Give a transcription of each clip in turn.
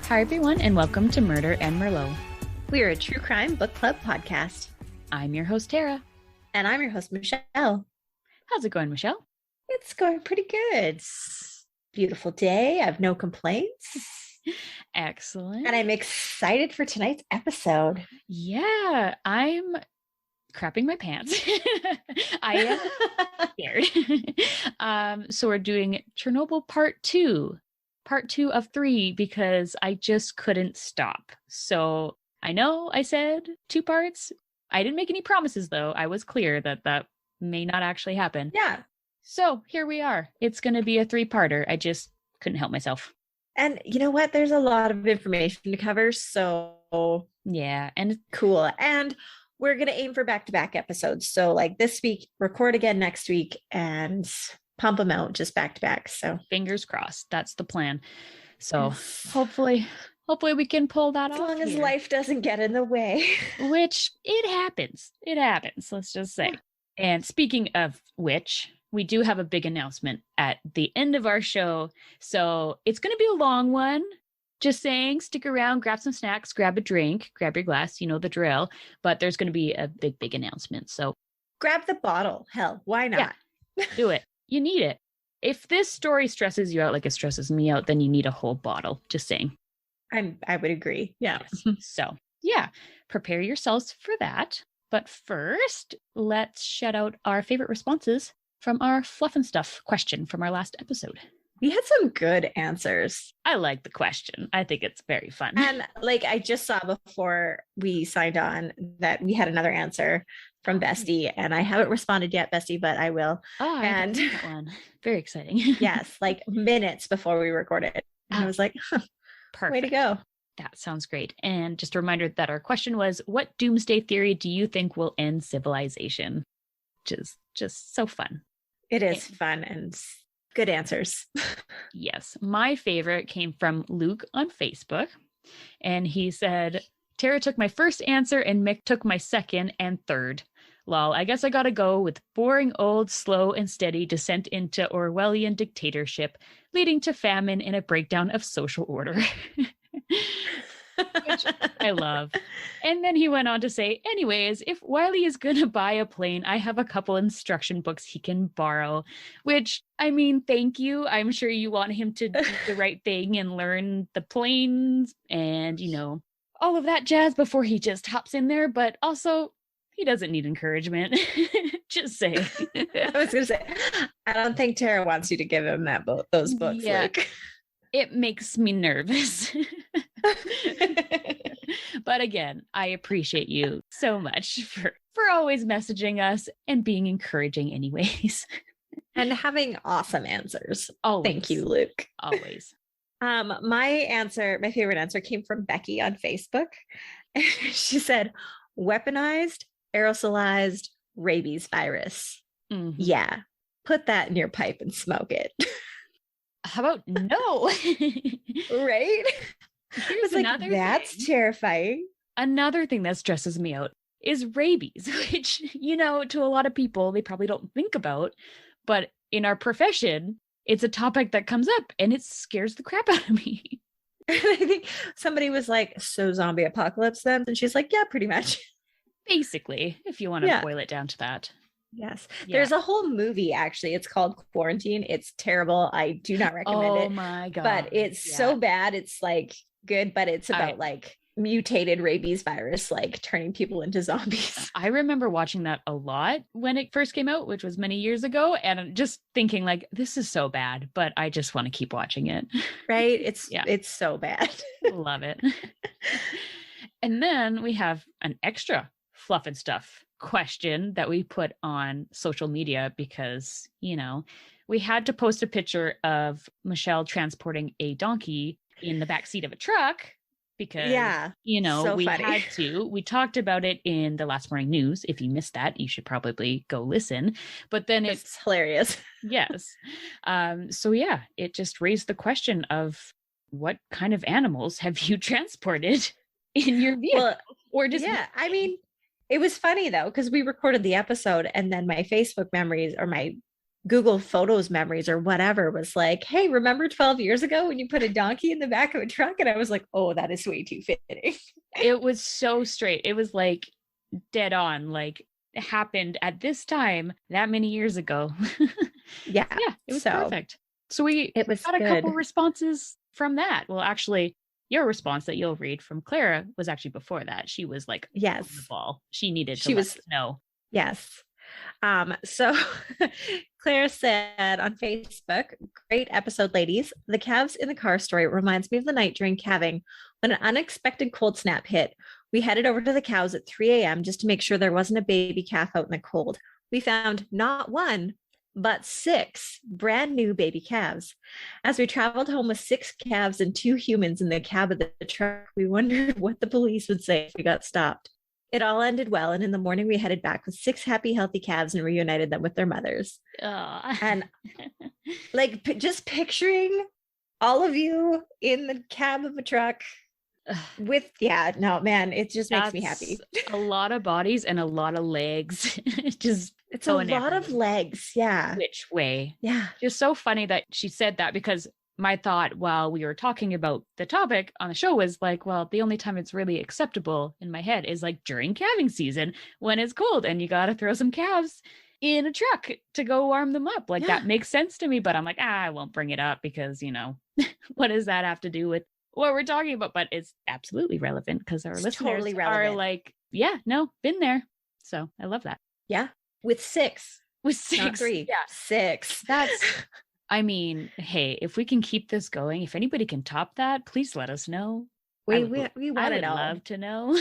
Hi, everyone, and welcome to Murder and Merlot. We are a true crime book club podcast. I'm your host, Tara. And I'm your host, Michelle. How's it going, Michelle? It's going pretty good. Beautiful day. I have no complaints. Excellent. And I'm excited for tonight's episode. Yeah, I'm crapping my pants. I am scared. So we're doing Chernobyl Part 2 of 3, because I just couldn't stop. So I know I said 2 parts. I didn't make any promises, though. I was clear that that may not actually happen. Yeah. So here we are. It's going to be a 3-parter. I just couldn't help myself. And you know what? There's a lot of information to cover. So yeah, and cool. And we're going to aim for back-to-back episodes. So like this week, record again next week, and pump them out just back-to-back. So fingers crossed. That's the plan. So hopefully we can pull that off. As long as life doesn't get in the way. Which it happens. It happens. Let's just say. And speaking of which, we do have a big announcement at the end of our show. So it's going to be a long one. Just saying, stick around, grab some snacks, grab a drink, grab your glass, you know the drill. But there's going to be a big announcement. So grab the bottle. Hell, why not? Yeah, do it. You need it. If this story stresses you out like it stresses me out, then you need a whole bottle. Just saying. I would agree. Yeah. So, yeah, prepare yourselves for that. But first, let's shout out our favorite responses from our Fluff and Stuff question from our last episode. We had some good answers. I like the question. I think it's very fun. And like I just saw before we signed on that we had another answer from Bestie, and I haven't responded yet, Bestie, but I will. Oh, and that one. Very exciting. Yes, like minutes before we recorded. And I was like, perfect. Way to go. That sounds great. And just a reminder that our question was, what doomsday theory do you think will end civilization? Which is just so fun. It is fun and good answers. Yes. My favorite came from Luke on Facebook. And he said, Tara took my first answer and Mick took my second and third. Lol, I guess I gotta go with boring, old, slow, and steady descent into Orwellian dictatorship, leading to famine and a breakdown of social order. Which I love. And then he went on to say, anyways, if Wiley is going to buy a plane, I have a couple instruction books he can borrow, which, I mean, thank you. I'm sure you want him to do the right thing and learn the planes and, you know, all of that jazz before he just hops in there. But also, he doesn't need encouragement. Just say. I was going to say, I don't think Tara wants you to give him those books. Yeah. Luke. It makes me nervous. But again, I appreciate you so much for always messaging us and being encouraging anyways. And having awesome answers. Always. Thank you, Luke. Always. My favorite answer came from Becky on Facebook. She said, weaponized, aerosolized rabies virus. Mm-hmm. Yeah. Put that in your pipe and smoke it. How about no? Right? Here's another that's thing. Terrifying. Another thing that stresses me out is rabies, which, you know, to a lot of people, they probably don't think about. But in our profession, it's a topic that comes up and it scares the crap out of me. And I think somebody was like, so zombie apocalypse then? And she's like, yeah, pretty much. Basically, if you want to boil it down to that. Yes. Yeah. There's a whole movie, actually. It's called Quarantine. It's terrible. I do not recommend it. Oh my God. But it's so bad. It's like good, but it's about like mutated rabies virus, like turning people into zombies. I remember watching that a lot when it first came out, which was many years ago. And I'm just thinking like, this is so bad, but I just want to keep watching it. Right? It's so bad. Love it. And then we have an extra Fluff and Stuff question that we put on social media because, you know, we had to post a picture of Michelle transporting a donkey in the backseat of a truck because, you know, so we had to. We talked about it in the Last Morning News. If you missed that, you should probably go listen. But then it's hilarious. Yes. So yeah, it just raised the question of what kind of animals have you transported in your vehicle? Well, or just I mean, it was funny though, because we recorded the episode and then my Facebook memories or my Google Photos memories or whatever was like, hey, remember 12 years ago when you put a donkey in the back of a truck? And I was like, oh, that is way too fitting. It was so straight. It was like dead on, like it happened at this time that many years ago. Yeah. Yeah, it was perfect. So we it was got a good. couple responses from that. Well, actually, your response that you'll read from Clara was actually before that. She was like, yes, on the ball. She needed to let us know. Yes. So Claire said on Facebook, great episode, ladies. The calves in the car story reminds me of the night during calving when an unexpected cold snap hit. We headed over to the cows at 3 a.m. just to make sure there wasn't a baby calf out in the cold. We found not one, but 6 brand new baby calves. As we traveled home with 6 calves and 2 humans in the cab of the truck, we wondered what the police would say if we got stopped. It all ended well, and in the morning we headed back with 6 happy, healthy calves and reunited them with their mothers. And like just picturing all of you in the cab of a truck with, it just makes me happy. A lot of bodies and a lot of legs. It's a lot of legs. Yeah. Which way? Yeah. Just so funny that she said that, because my thought while we were talking about the topic on the show was like, well, the only time it's really acceptable in my head is like during calving season when it's cold and you got to throw some calves in a truck to go warm them up. Like that makes sense to me, but I'm like, I won't bring it up because, what does that have to do with what we're talking about? But it's absolutely relevant because our listeners totally are like, been there. So I love that. Yeah. With 6. With 6. Not 3. Yeah. 6. That's... I mean, hey, if we can keep this going, if anybody can top that, please let us know. We want to know. I would love to know.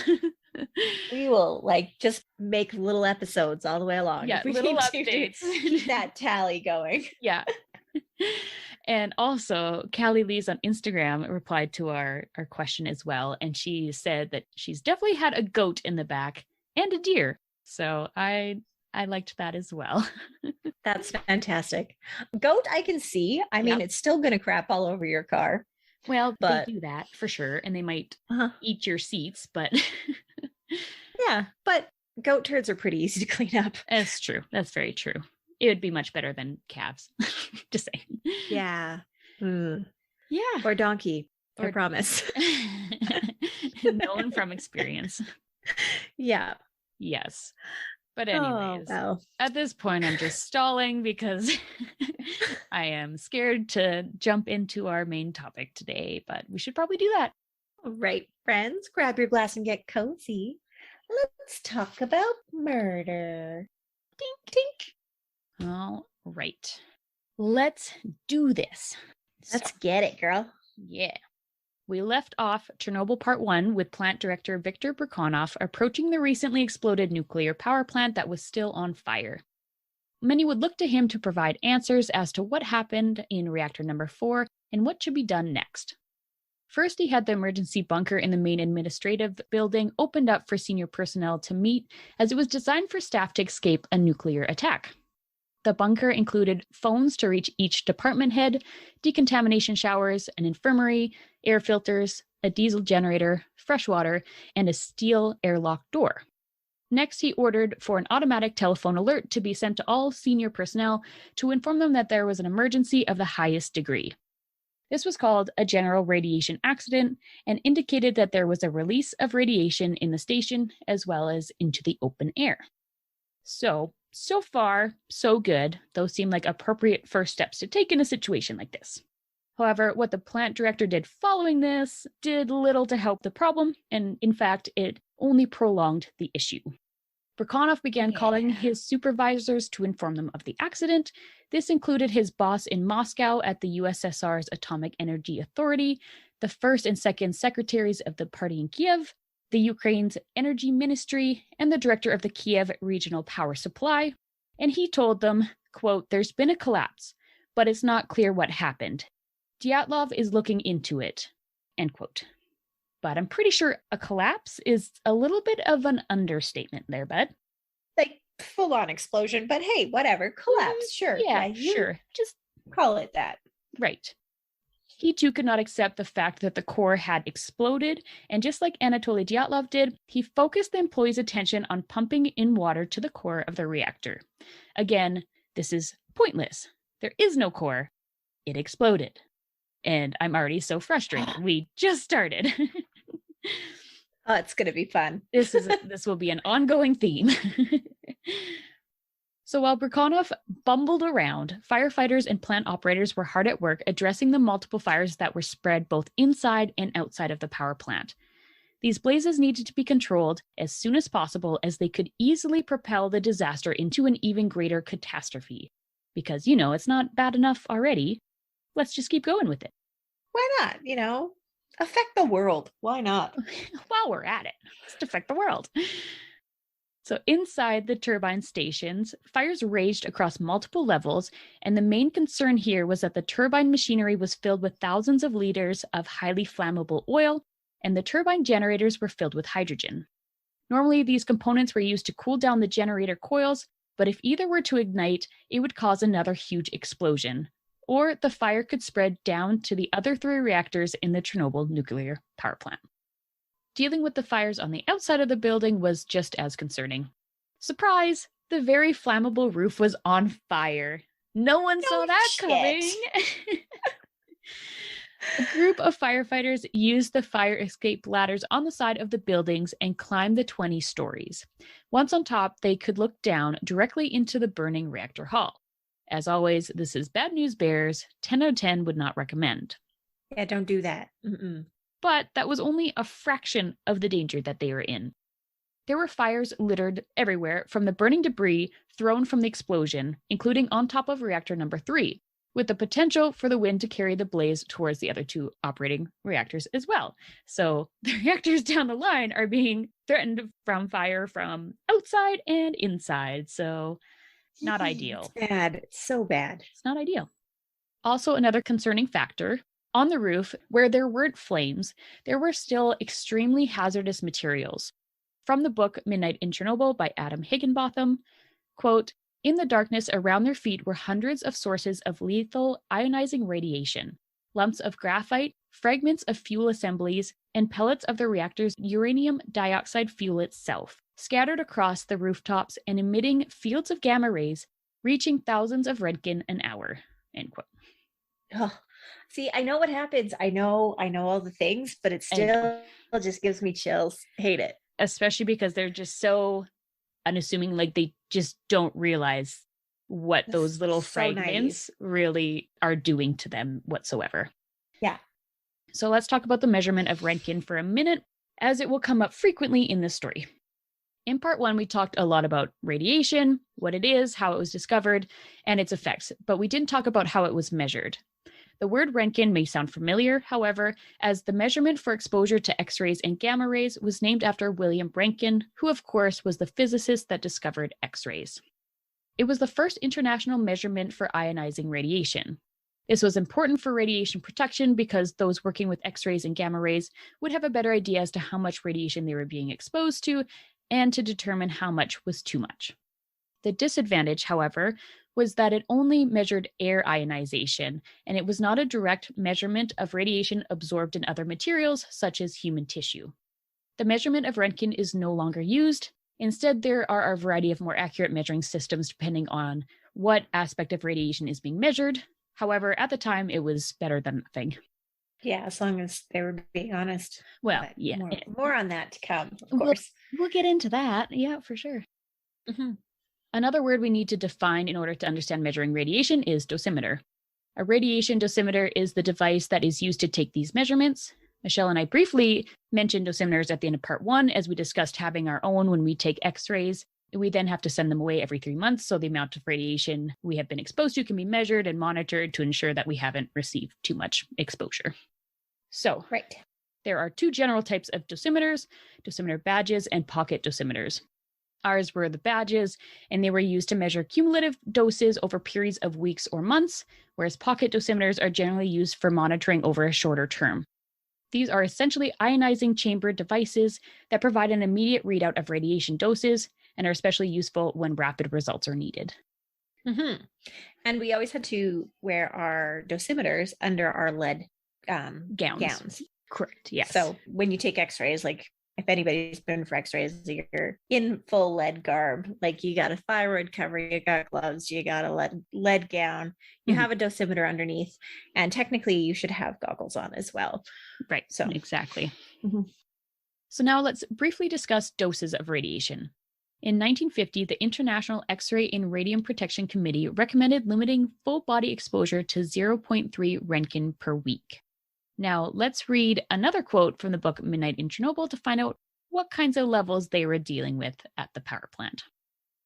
We will just make little episodes all the way along. Yeah, little updates. Keep that tally going. Yeah. And also, Callie Lee's on Instagram replied to our question as well. And she said that she's definitely had a goat in the back and a deer. So I liked that as well. That's fantastic. Goat, I can see. I mean, it's still going to crap all over your car. Well, they do that for sure. And they might eat your seats, but... Yeah, but goat turds are pretty easy to clean up. That's true. That's very true. It would be much better than calves. Just saying. Yeah. Yeah. Or donkey. I promise. Known from experience. Yeah. Yes. But anyways, at this point, I'm just stalling because I am scared to jump into our main topic today, but we should probably do that. All right, friends, grab your glass and get cozy. Let's talk about murder. Tink, tink. All right. Let's do this. Let's get it, girl. Yeah. We left off Chernobyl Part 1 with plant director Viktor Brekhanov approaching the recently exploded nuclear power plant that was still on fire. Many would look to him to provide answers as to what happened in reactor number 4 and what should be done next. First, he had the emergency bunker in the main administrative building opened up for senior personnel to meet, as it was designed for staff to escape a nuclear attack. The bunker included phones to reach each department head, decontamination showers, an infirmary, air filters, a diesel generator, fresh water, and a steel airlock door. Next, he ordered for an automatic telephone alert to be sent to all senior personnel to inform them that there was an emergency of the highest degree. This was called a general radiation accident and indicated that there was a release of radiation in the station as well as into the open air. So far, so good. Those seem like appropriate first steps to take in a situation like this. However, what the plant director did following this did little to help the problem, and in fact, it only prolonged the issue. Brekhanov began calling his supervisors to inform them of the accident. This included his boss in Moscow at the USSR's Atomic Energy Authority, the first and second secretaries of the party in Kiev, the Ukraine's Energy Ministry, and the director of the Kiev Regional Power Supply. And he told them, quote, "There's been a collapse, but it's not clear what happened. Diatlov is looking into it," end quote. But I'm pretty sure a collapse is a little bit of an understatement there, bud. Like full-on explosion, but hey, whatever. Collapse, sure. Yeah, sure. Just call it that. Right. He too could not accept the fact that the core had exploded, and just like Anatoly Diatlov did, he focused the employees' attention on pumping in water to the core of the reactor. Again, this is Pointless. There is no core. It exploded. And I'm already so frustrated. We just started. Oh, it's going to be fun. This will be an ongoing theme. So while Brekhanov bumbled around, firefighters and plant operators were hard at work addressing the multiple fires that were spread both inside and outside of the power plant. These blazes needed to be controlled as soon as possible, as they could easily propel the disaster into an even greater catastrophe. Because, it's not bad enough already. Let's just keep going with it. Why not? Affect the world. Why not? While we're at it, let's affect the world. So inside the turbine stations, fires raged across multiple levels, and the main concern here was that the turbine machinery was filled with thousands of liters of highly flammable oil, and the turbine generators were filled with hydrogen. Normally, these components were used to cool down the generator coils, but if either were to ignite, it would cause another huge explosion, or the fire could spread down to the other 3 reactors in the Chernobyl nuclear power plant. Dealing with the fires on the outside of the building was just as concerning. Surprise! The very flammable roof was on fire. No one saw that coming. A group of firefighters used the fire escape ladders on the side of the buildings and climbed the 20 stories. Once on top, they could look down directly into the burning reactor hall. As always, this is bad news bears. 10 out of 10 would not recommend. Yeah, don't do that. But that was only a fraction of the danger that they were in. There were fires littered everywhere from the burning debris thrown from the explosion, including on top of reactor number 3, with the potential for the wind to carry the blaze towards the other 2 operating reactors as well. So the reactors down the line are being threatened from fire from outside and inside. So not ideal. It's bad. It's so bad. It's not ideal. Also, another concerning factor, on the roof, where there weren't flames, there were still extremely hazardous materials. From the book Midnight in Chernobyl by Adam Higginbotham, quote, "In the darkness around their feet were hundreds of sources of lethal ionizing radiation, lumps of graphite, fragments of fuel assemblies, and pellets of the reactor's uranium dioxide fuel itself, scattered across the rooftops and emitting fields of gamma rays reaching thousands of Renkin an hour," end quote. Oh, see, I know what happens. I know all the things, but it still just gives me chills. Hate it. Especially because they're just so unassuming, like they just don't realize what those little fragments really are doing to them whatsoever. Yeah. So let's talk about the measurement of Renkin for a minute, as it will come up frequently in this story. In part 1, we talked a lot about radiation, what it is, how it was discovered, and its effects, but we didn't talk about how it was measured. The word Renkin may sound familiar, however, as the measurement for exposure to X-rays and gamma rays was named after William Renkin, who of course was the physicist that discovered X-rays. It was the first international measurement for ionizing radiation. This was important for radiation protection because those working with X-rays and gamma rays would have a better idea as to how much radiation they were being exposed to and to determine how much was too much. The disadvantage, however, was that it only measured air ionization, and it was not a direct measurement of radiation absorbed in other materials, such as human tissue. The measurement of Renkin is no longer used. Instead, there are a variety of more accurate measuring systems depending on what aspect of radiation is being measured. However, at the time, it was better than nothing. Yeah, as long as they were being honest. Well, but yeah. More on that to come, of course. We'll get into that. Yeah, for sure. Mm-hmm. Another word we need to define in order to understand measuring radiation is dosimeter. A radiation dosimeter is the device that is used to take these measurements. Michelle and I briefly mentioned dosimeters at the end of part 1, as we discussed having our own when we take X-rays. We then have to send them away every 3 months, so the amount of radiation we have been exposed to can be measured and monitored to ensure that we haven't received too much exposure. So, right. There are 2 general types of dosimeters, dosimeter badges and pocket dosimeters. Ours were the badges, and they were used to measure cumulative doses over periods of weeks or months, whereas pocket dosimeters are generally used for monitoring over a shorter term. These are essentially ionizing chamber devices that provide an immediate readout of radiation doses and are especially useful when rapid results are needed. Mm-hmm. And we always had to wear our dosimeters under our lead gowns. Correct, yes. So when you take X-rays, like if anybody's been for x-rays, you're in full lead garb. Like you got a thyroid cover, you got gloves, you got a lead gown, you have a dosimeter underneath, and technically you should have goggles on as well. Right. So exactly. So now let's briefly discuss doses of radiation. In 1950, the International X-ray and Radium Protection Committee recommended limiting full body exposure to 0.3 Renkin per week. Now, let's read another quote from the book Midnight in Chernobyl to find out what kinds of levels they were dealing with at the power plant.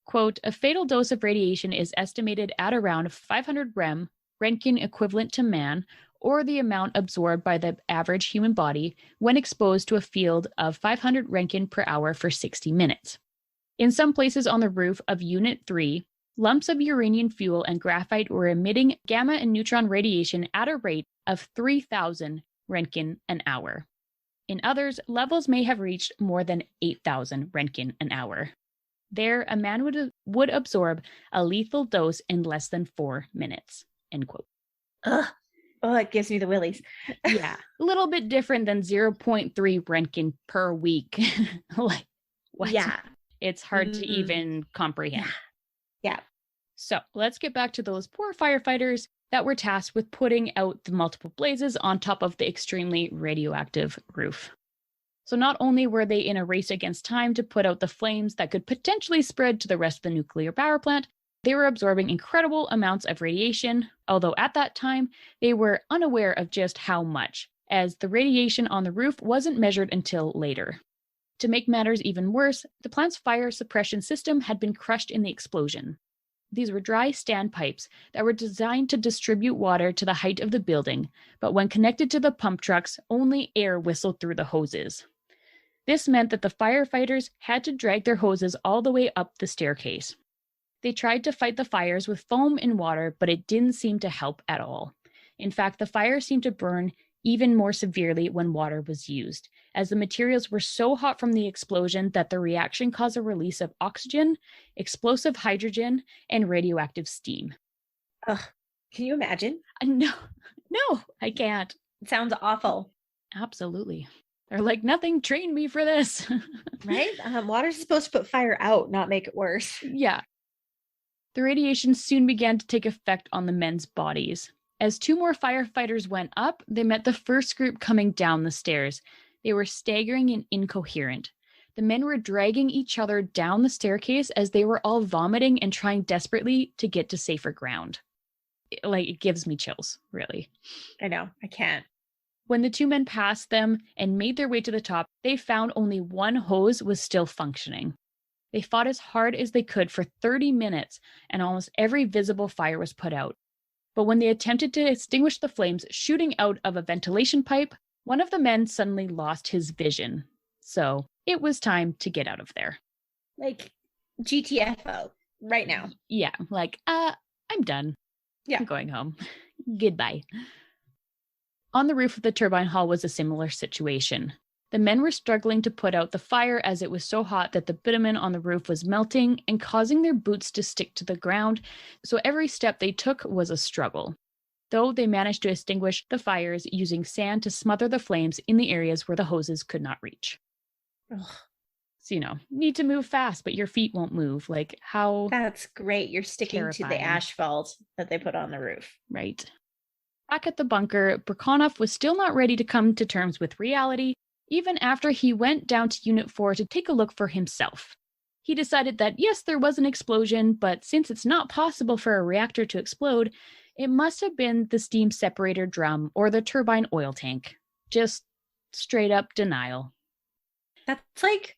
Quote, a fatal dose of radiation is estimated at around 500 rem, Renkin equivalent to man, or the amount absorbed by the average human body when exposed to a field of 500 Renkin per hour for 60 minutes. In some places on the roof of Unit 3, lumps of uranium fuel and graphite were emitting gamma and neutron radiation at a rate of 3,000 Renkin an hour. In others, levels may have reached more than 8,000 Renkin an hour. There, a man would absorb a lethal dose in less than 4 minutes. End quote. Ugh. Oh, it gives me the willies. Yeah, a little bit different than 0.3 Renkin per week. Like, what? Yeah. It's hard to even comprehend. Yeah. So let's get back to those poor firefighters that were tasked with putting out the multiple blazes on top of the extremely radioactive roof. So not only were they in a race against time to put out the flames that could potentially spread to the rest of the nuclear power plant, they were absorbing incredible amounts of radiation, although at that time, they were unaware of just how much, as the radiation on the roof wasn't measured until later. To make matters even worse, the plant's fire suppression system had been crushed in the explosion. These were dry standpipes that were designed to distribute water to the height of the building, but when connected to the pump trucks, only air whistled through the hoses. This meant that the firefighters had to drag their hoses all the way up the staircase. They tried to fight the fires with foam and water, but it didn't seem to help at all. In fact, the fire seemed to burn even more severely when water was used, as the materials were so hot from the explosion that the reaction caused a release of oxygen, explosive hydrogen, and radioactive steam. Ugh. Can you imagine? No, I can't. It sounds awful. Absolutely. They're like, nothing trained me for this. Right? Water's supposed to put fire out, not make it worse. Yeah. The radiation soon began to take effect on the men's bodies. As 2 more firefighters went up, they met the first group coming down the stairs. They were staggering and incoherent. The men were dragging each other down the staircase as they were all vomiting and trying desperately to get to safer ground. It gives me chills, really. I know, I can't. When the 2 men passed them and made their way to the top, they found only one hose was still functioning. They fought as hard as they could for 30 minutes, and almost every visible fire was put out. But when they attempted to extinguish the flames shooting out of a ventilation pipe, one of the men suddenly lost his vision. So it was time to get out of there. Like, GTFO, right now. Yeah, I'm done. Yeah. I'm going home. Goodbye. On the roof of the turbine hall was a similar situation. The men were struggling to put out the fire as it was so hot that the bitumen on the roof was melting and causing their boots to stick to the ground, so every step they took was a struggle. Though they managed to extinguish the fires using sand to smother the flames in the areas where the hoses could not reach. Ugh. So, need to move fast, but your feet won't move. Like, how... That's great. You're sticking terrifying. to the asphalt that they put on the roof. Right. Back at the bunker, Brekhanov was still not ready to come to terms with reality, even after he went down to Unit 4 to take a look for himself. He decided that yes, there was an explosion, but since it's not possible for a reactor to explode, it must have been the steam separator drum or the turbine oil tank. Just straight up denial. That's like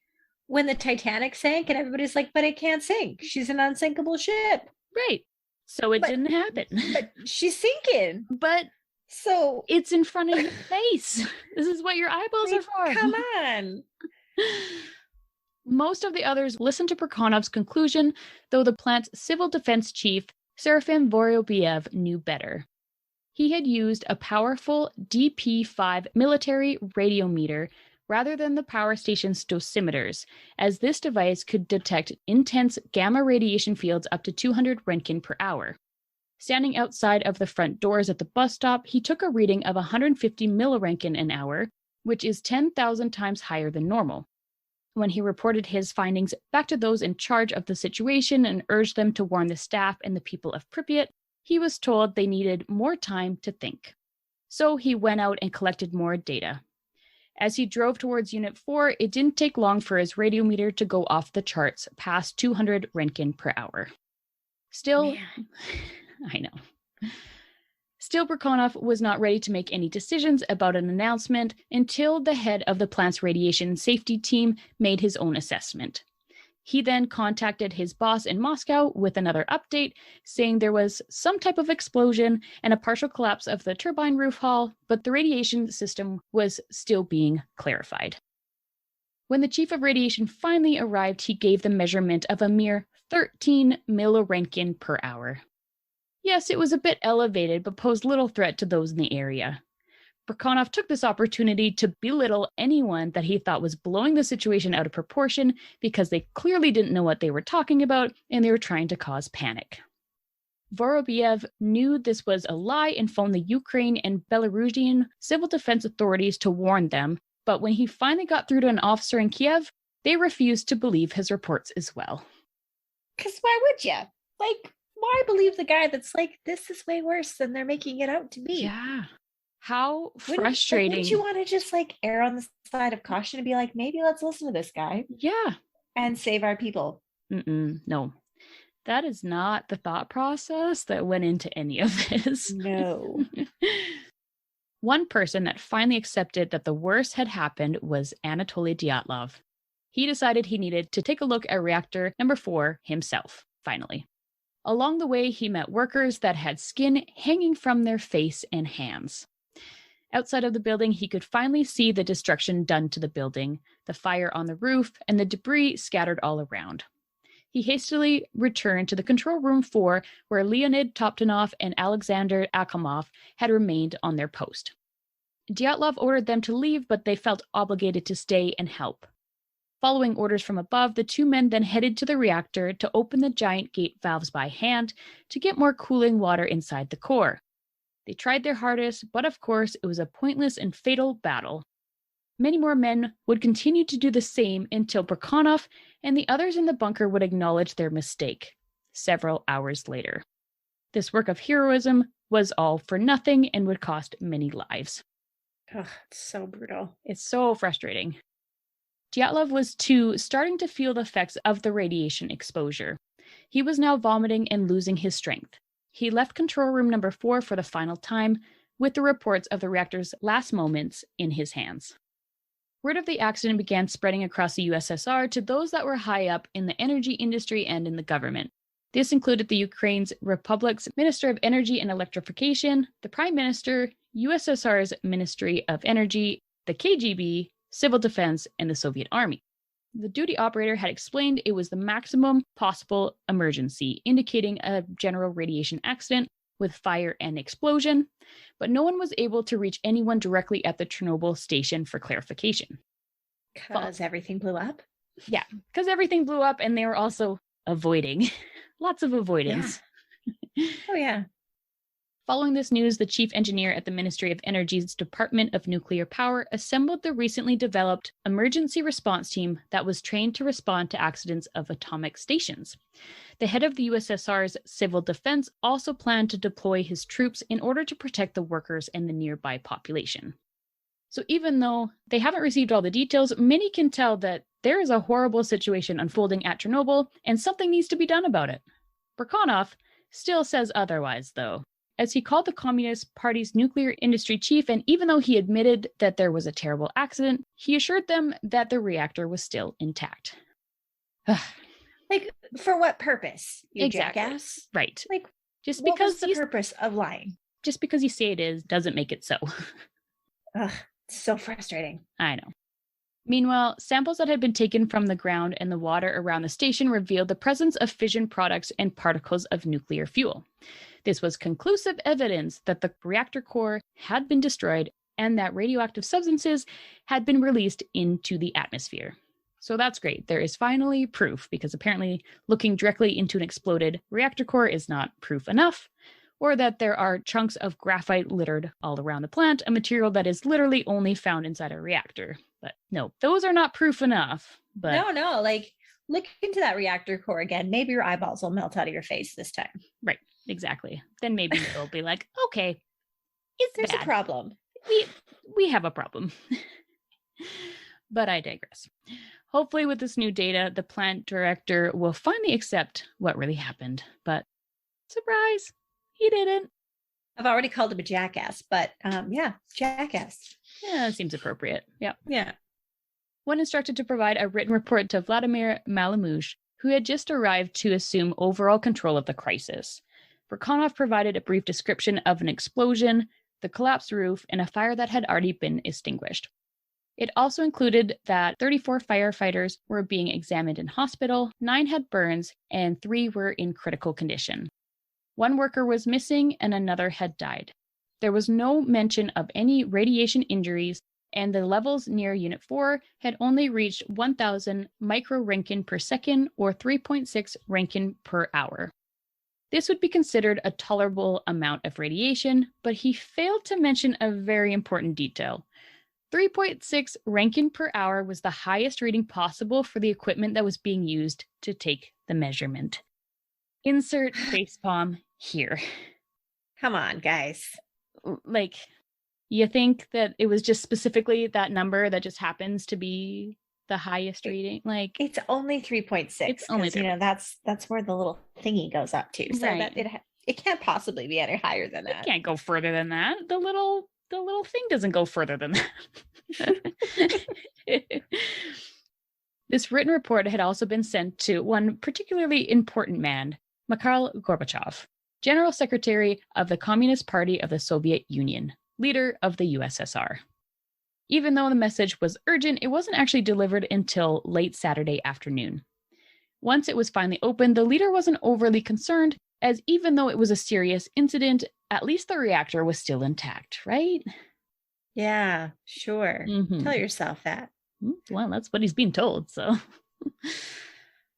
when the Titanic sank and everybody's like, but it can't sink. She's an unsinkable ship. Right. So it didn't happen. But she's sinking. But so it's in front of your face. This is what your eyeballs are for. Come on. Most of the others listened to Brekhanov's conclusion, though the plant's civil defense chief, Serafim Vorobyov, knew better. He had used a powerful DP5 military radiometer rather than the power station's dosimeters, as this device could detect intense gamma radiation fields up to 200 Renkin per hour. Standing outside of the front doors at the bus stop, he took a reading of 150 millirenkin an hour, which is 10,000 times higher than normal. when he reported his findings back to those in charge of the situation and urged them to warn the staff and the people of Pripyat, he was told they needed more time to think. So he went out and collected more data. As he drove towards Unit 4, it didn't take long for his radiometer to go off the charts past 200 Renkin per hour. Still, Man. I know. Still, Brekhanov was not ready to make any decisions about an announcement until the head of the plant's radiation safety team made his own assessment. He then contacted his boss in Moscow with another update, saying there was some type of explosion and a partial collapse of the turbine roof hall, but the radiation system was still being clarified. When the chief of radiation finally arrived, he gave the measurement of a mere 13 millirenkin per hour. Yes, it was a bit elevated, but posed little threat to those in the area. Brekhanov took this opportunity to belittle anyone that he thought was blowing the situation out of proportion because they clearly didn't know what they were talking about and they were trying to cause panic. Vorobiev knew this was a lie and phoned the Ukraine and Belarusian civil defense authorities to warn them, but when he finally got through to an officer in Kiev, they refused to believe his reports as well. Because why would you? Like, why believe the guy that's like, this is way worse than they're making it out to be? Yeah. How frustrating. Wouldn't you want to just like err on the side of caution and be like, maybe let's listen to this guy? Yeah. And save our people. No. That is not the thought process that went into any of this. No. One person that finally accepted that the worst had happened was Anatoly Diatlov. He decided he needed to take a look at reactor number 4 himself, finally. Along the way, he met workers that had skin hanging from their face and hands. Outside of the building, he could finally see the destruction done to the building, the fire on the roof, and the debris scattered all around. He hastily returned to the control room 4, where Leonid Toptanov and Alexander Akimov had remained on their post. Dyatlov ordered them to leave, but they felt obligated to stay and help. Following orders from above, the two men then headed to the reactor to open the giant gate valves by hand to get more cooling water inside the core. They tried their hardest, but of course, it was a pointless and fatal battle. Many more men would continue to do the same until Brekhanov and the others in the bunker would acknowledge their mistake, several hours later. This work of heroism was all for nothing and would cost many lives. Ugh, it's so brutal. It's so frustrating. Dyatlov was, too, starting to feel the effects of the radiation exposure. He was now vomiting and losing his strength. He left control room number 4 for the final time, with the reports of the reactor's last moments in his hands. Word of the accident began spreading across the USSR to those that were high up in the energy industry and in the government. This included the Ukraine's Republic's Minister of Energy and Electrification, the Prime Minister, USSR's Ministry of Energy, the KGB, Civil Defense, and the Soviet Army. The duty operator had explained it was the maximum possible emergency, indicating a general radiation accident with fire and explosion, but no one was able to reach anyone directly at the Chernobyl station for clarification. Because everything blew up? Yeah, because everything blew up and they were also avoiding. Lots of avoidance. Yeah. Oh, yeah. Following this news, the chief engineer at the Ministry of Energy's Department of Nuclear Power assembled the recently developed emergency response team that was trained to respond to accidents of atomic stations. The head of the USSR's civil defense also planned to deploy his troops in order to protect the workers and the nearby population. So even though they haven't received all the details, many can tell that there is a horrible situation unfolding at Chernobyl and something needs to be done about it. Brekhanov still says otherwise, though, as he called the Communist Party's nuclear industry chief, and even though he admitted that there was a terrible accident, he assured them that the reactor was still intact. Like, for what purpose, you Exactly. jackass? Right. Like, just what because was the purpose of lying? Just because you say it is doesn't make it so. Ugh, it's so frustrating. I know. Meanwhile, samples that had been taken from the ground and the water around the station revealed the presence of fission products and particles of nuclear fuel. This was conclusive evidence that the reactor core had been destroyed and that radioactive substances had been released into the atmosphere. So that's great. There is finally proof, because apparently looking directly into an exploded reactor core is not proof enough, or that there are chunks of graphite littered all around the plant, a material that is literally only found inside a reactor. But no, those are not proof enough. But no, like look into that reactor core again. Maybe your eyeballs will melt out of your face this time. right, exactly. Then maybe you'll be like, okay, There's bad. a problem. We have a problem. But I digress. Hopefully with this new data, the plant director will finally accept what really happened. But surprise, he didn't. I've already called him a jackass, but yeah, jackass. Yeah, it seems appropriate. Yep. Yeah. One instructed to provide a written report to Vladimir Malamud, who had just arrived to assume overall control of the crisis. Verkhanov provided a brief description of an explosion, the collapsed roof, and a fire that had already been extinguished. It also included that 34 firefighters were being examined in hospital, 9 had burns, and 3 were in critical condition. 1 worker was missing and another had died. There was no mention of any radiation injuries, and the levels near Unit 4 had only reached 1,000 micro-Renkin per second or 3.6 Renkin per hour. This would be considered a tolerable amount of radiation, but he failed to mention a very important detail. 3.6 Renkin per hour was the highest reading possible for the equipment that was being used to take the measurement. Insert facepalm here. Come on, guys. Like, you think that it was just specifically that number that just happens to be the highest reading? Like, it's only 3.6. It's only 'cause, you know, that's where the little thingy goes up to. So Right. that it can't possibly be any higher than that. It can't go further than that. The little thing doesn't go further than that. This written report had also been sent to one particularly important man, Mikhail Gorbachev, General Secretary of the Communist Party of the Soviet Union, leader of the USSR. Even though the message was urgent, it wasn't actually delivered until late Saturday afternoon. Once it was finally opened, the leader wasn't overly concerned, as even though it was a serious incident, at least the reactor was still intact, right? Yeah, sure. Mhm. Tell yourself that. Well, that's what he's being told, so.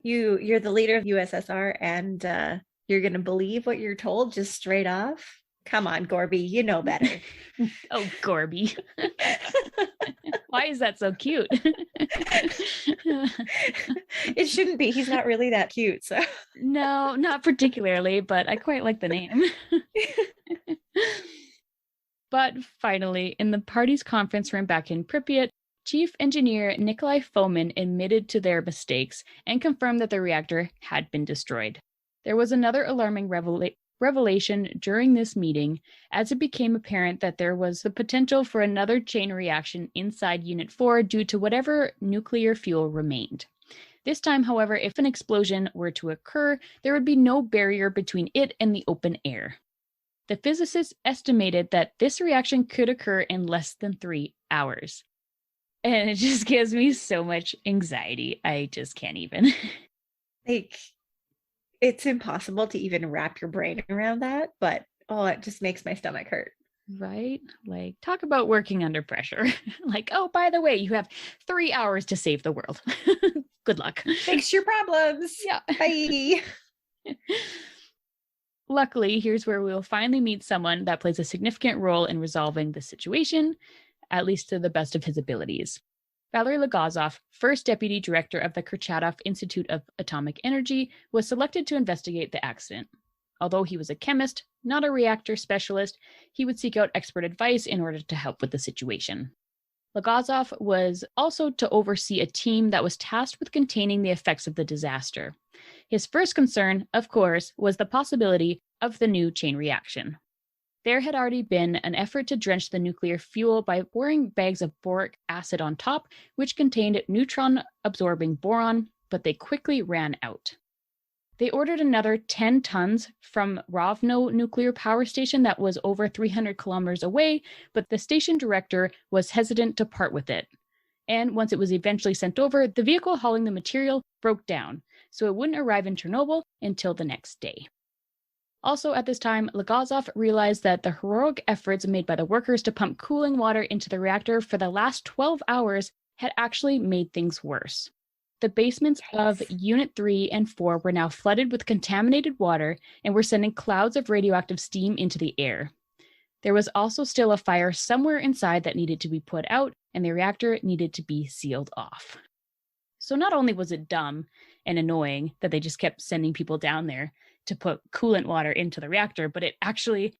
You're the leader of USSR and you're going to believe what you're told just straight off? Come on, Gorby, you know better. Oh, Gorby. Why is that so cute? It shouldn't be. He's not really that cute. So No, not particularly, but I quite like the name. But finally, in the party's conference room back in Pripyat, Chief Engineer Nikolai Fomin admitted to their mistakes and confirmed that the reactor had been destroyed. There was another alarming revelation during this meeting, as it became apparent that there was the potential for another chain reaction inside Unit 4 due to whatever nuclear fuel remained. This time, however, if an explosion were to occur, there would be no barrier between it and the open air. The physicists estimated that this reaction could occur in less than 3 hours. And it just gives me so much anxiety. I just can't even. like it's impossible to even wrap your brain around that, but oh, it just makes my stomach hurt. Right? Like, talk about working under pressure. Like, oh, by the way, you have 3 hours to save the world. Good luck. Fix your problems. Yeah. Bye. Luckily, here's where we'll finally meet someone that plays a significant role in resolving the situation, at least to the best of his abilities. Valerie Legazoff, first deputy director of the Kurchatov Institute of Atomic Energy, was selected to investigate the accident. Although he was a chemist, not a reactor specialist, he would seek out expert advice in order to help with the situation. Legazoff was also to oversee a team that was tasked with containing the effects of the disaster. His first concern, of course, was the possibility of the new chain reaction. There had already been an effort to drench the nuclear fuel by pouring bags of boric acid on top, which contained neutron-absorbing boron, but they quickly ran out. They ordered another 10 tons from Rovno nuclear power station that was over 300 kilometers away, but the station director was hesitant to part with it. And once it was eventually sent over, the vehicle hauling the material broke down, so it wouldn't arrive in Chernobyl until the next day. Also at this time, Legazoff realized that the heroic efforts made by the workers to pump cooling water into the reactor for the last 12 hours had actually made things worse. The basements of Unit 3 and 4 were now flooded with contaminated water and were sending clouds of radioactive steam into the air. There was also still a fire somewhere inside that needed to be put out, and the reactor needed to be sealed off. So not only was it dumb and annoying that they just kept sending people down there to put coolant water into the reactor, but it actually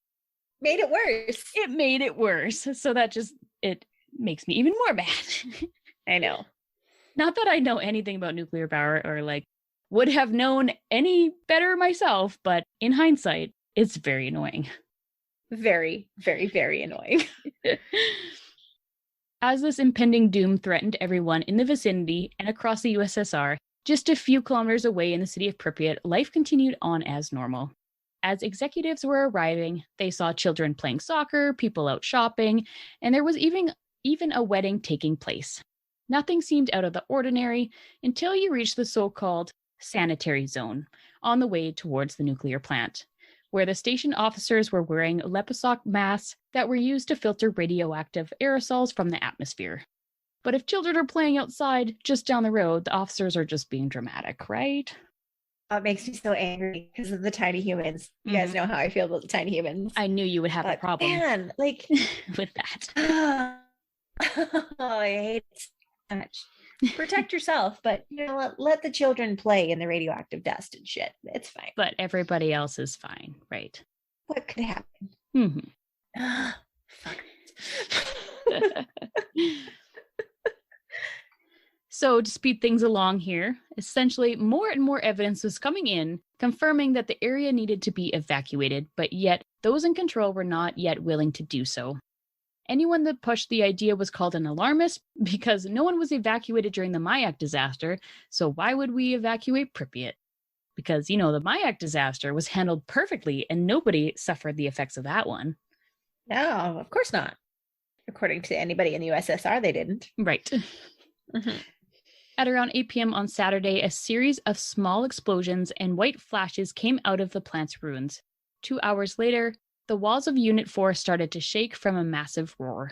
made it worse. It made it worse. So that just, it makes me even more mad. I know. Not that I know anything about nuclear power or like would have known any better myself, but in hindsight, it's very annoying. Very, very, very annoying. As this impending doom threatened everyone in the vicinity and across the USSR, just a few kilometers away in the city of Pripyat, life continued on as normal. As executives were arriving, they saw children playing soccer, people out shopping, and there was even a wedding taking place. Nothing seemed out of the ordinary until you reached the so-called Sanitary Zone on the way towards the nuclear plant, where the station officers were wearing Lepisoc masks that were used to filter radioactive aerosols from the atmosphere. But if children are playing outside just down the road, the officers are just being dramatic, right? It makes me so angry because of the tiny humans. You guys know how I feel about the tiny humans. I knew you would have a problem. Man, like with that. I hate it so much. Protect yourself, but you know what? Let the children play in the radioactive dust and shit. It's fine. But everybody else is fine, right? What could happen? Mm-hmm. Fuck. So to speed things along here, essentially more and more evidence was coming in, confirming that the area needed to be evacuated, but yet those in control were not yet willing to do so. Anyone that pushed the idea was called an alarmist because no one was evacuated during the Mayak disaster, so why would we evacuate Pripyat? Because, you know, the Mayak disaster was handled perfectly and nobody suffered the effects of that one. No, of course not. According to anybody in the USSR, they didn't. Right. Mm-hmm. At around 8 p.m. on Saturday, a series of small explosions and white flashes came out of the plant's ruins. 2 hours later, the walls of Unit 4 started to shake from a massive roar.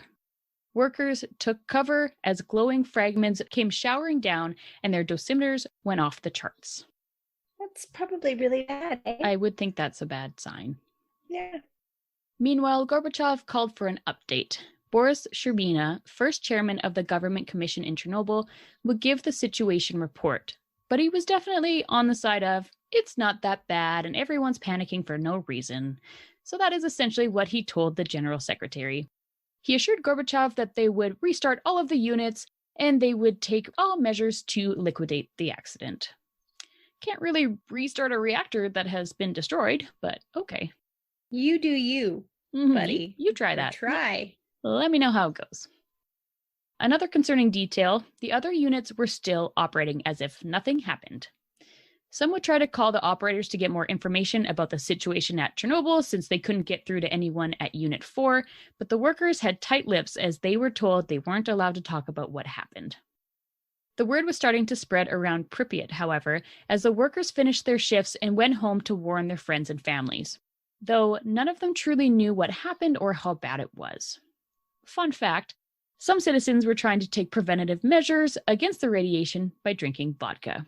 Workers took cover as glowing fragments came showering down and their dosimeters went off the charts. That's probably really bad, eh? I would think that's a bad sign. Yeah. Meanwhile, Gorbachev called for an update. Boris Sherbina, first chairman of the government commission in Chernobyl, would give the situation report. But he was definitely on the side of, it's not that bad and everyone's panicking for no reason. So that is essentially what he told the general secretary. He assured Gorbachev that they would restart all of the units and they would take all measures to liquidate the accident. Can't really restart a reactor that has been destroyed, but okay. You do you, buddy. You try that. Try. Let me know how it goes. Another concerning detail, the other units were still operating as if nothing happened. Some would try to call the operators to get more information about the situation at Chernobyl since they couldn't get through to anyone at Unit 4, but the workers had tight lips as they were told they weren't allowed to talk about what happened. The word was starting to spread around Pripyat, however, as the workers finished their shifts and went home to warn their friends and families, though none of them truly knew what happened or how bad it was. Fun fact, some citizens were trying to take preventative measures against the radiation by drinking vodka.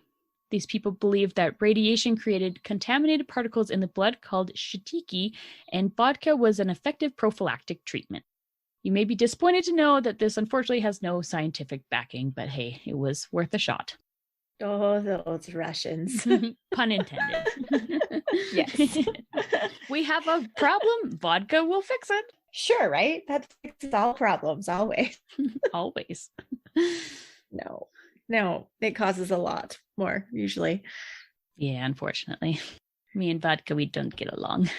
These people believed that radiation created contaminated particles in the blood called shitiki, and vodka was an effective prophylactic treatment. You may be disappointed to know that this unfortunately has no scientific backing, but hey, it was worth a shot. Oh, those Russians. Pun intended. Yes. We have a problem. Vodka will fix it. Sure, right? That fixes all problems, always. Always. No, it causes a lot more, usually. Yeah, unfortunately. Me and vodka, we don't get along.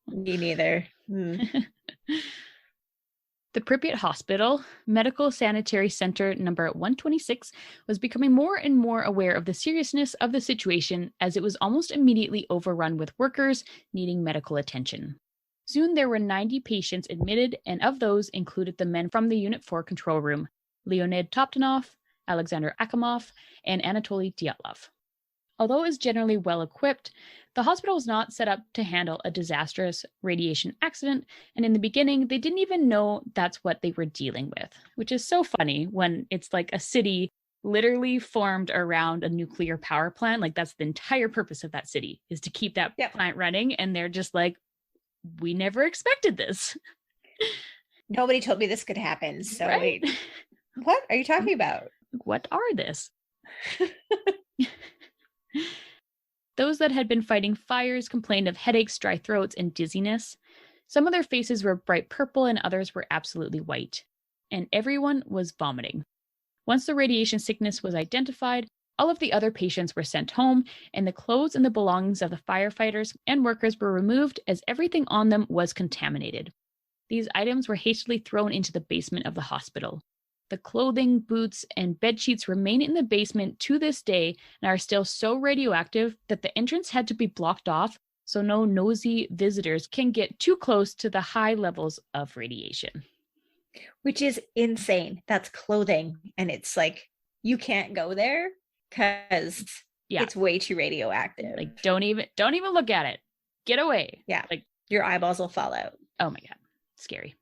Me neither. The Pripyat Hospital, Medical Sanitary Center number 126, was becoming more and more aware of the seriousness of the situation as it was almost immediately overrun with workers needing medical attention. Soon there were 90 patients admitted, and of those included the men from the Unit 4 control room, Leonid Toptanov, Alexander Akimov, and Anatoly Diatlov. Although it was generally well equipped, the hospital was not set up to handle a disastrous radiation accident, and in the beginning, they didn't even know that's what they were dealing with, which is so funny when it's like a city literally formed around a nuclear power plant. Like that's the entire purpose of that city, is to keep that plant running, and they're just like, we never expected this. Nobody told me this could happen, so right? what are you talking about? What are this? Those that had been fighting fires complained of headaches, dry throats, and dizziness. Some of their faces were bright purple and others were absolutely white. And everyone was vomiting. Once the radiation sickness was identified, all of the other patients were sent home, and the clothes and the belongings of the firefighters and workers were removed as everything on them was contaminated. These items were hastily thrown into the basement of the hospital. The clothing, boots, and bedsheets remain in the basement to this day and are still so radioactive that the entrance had to be blocked off so no nosy visitors can get too close to the high levels of radiation. Which is insane. That's clothing. And it's like, you can't go there because it's way too radioactive. Like, don't even look at it. Get away. Yeah. Like, your eyeballs will fall out. Oh my God. Scary.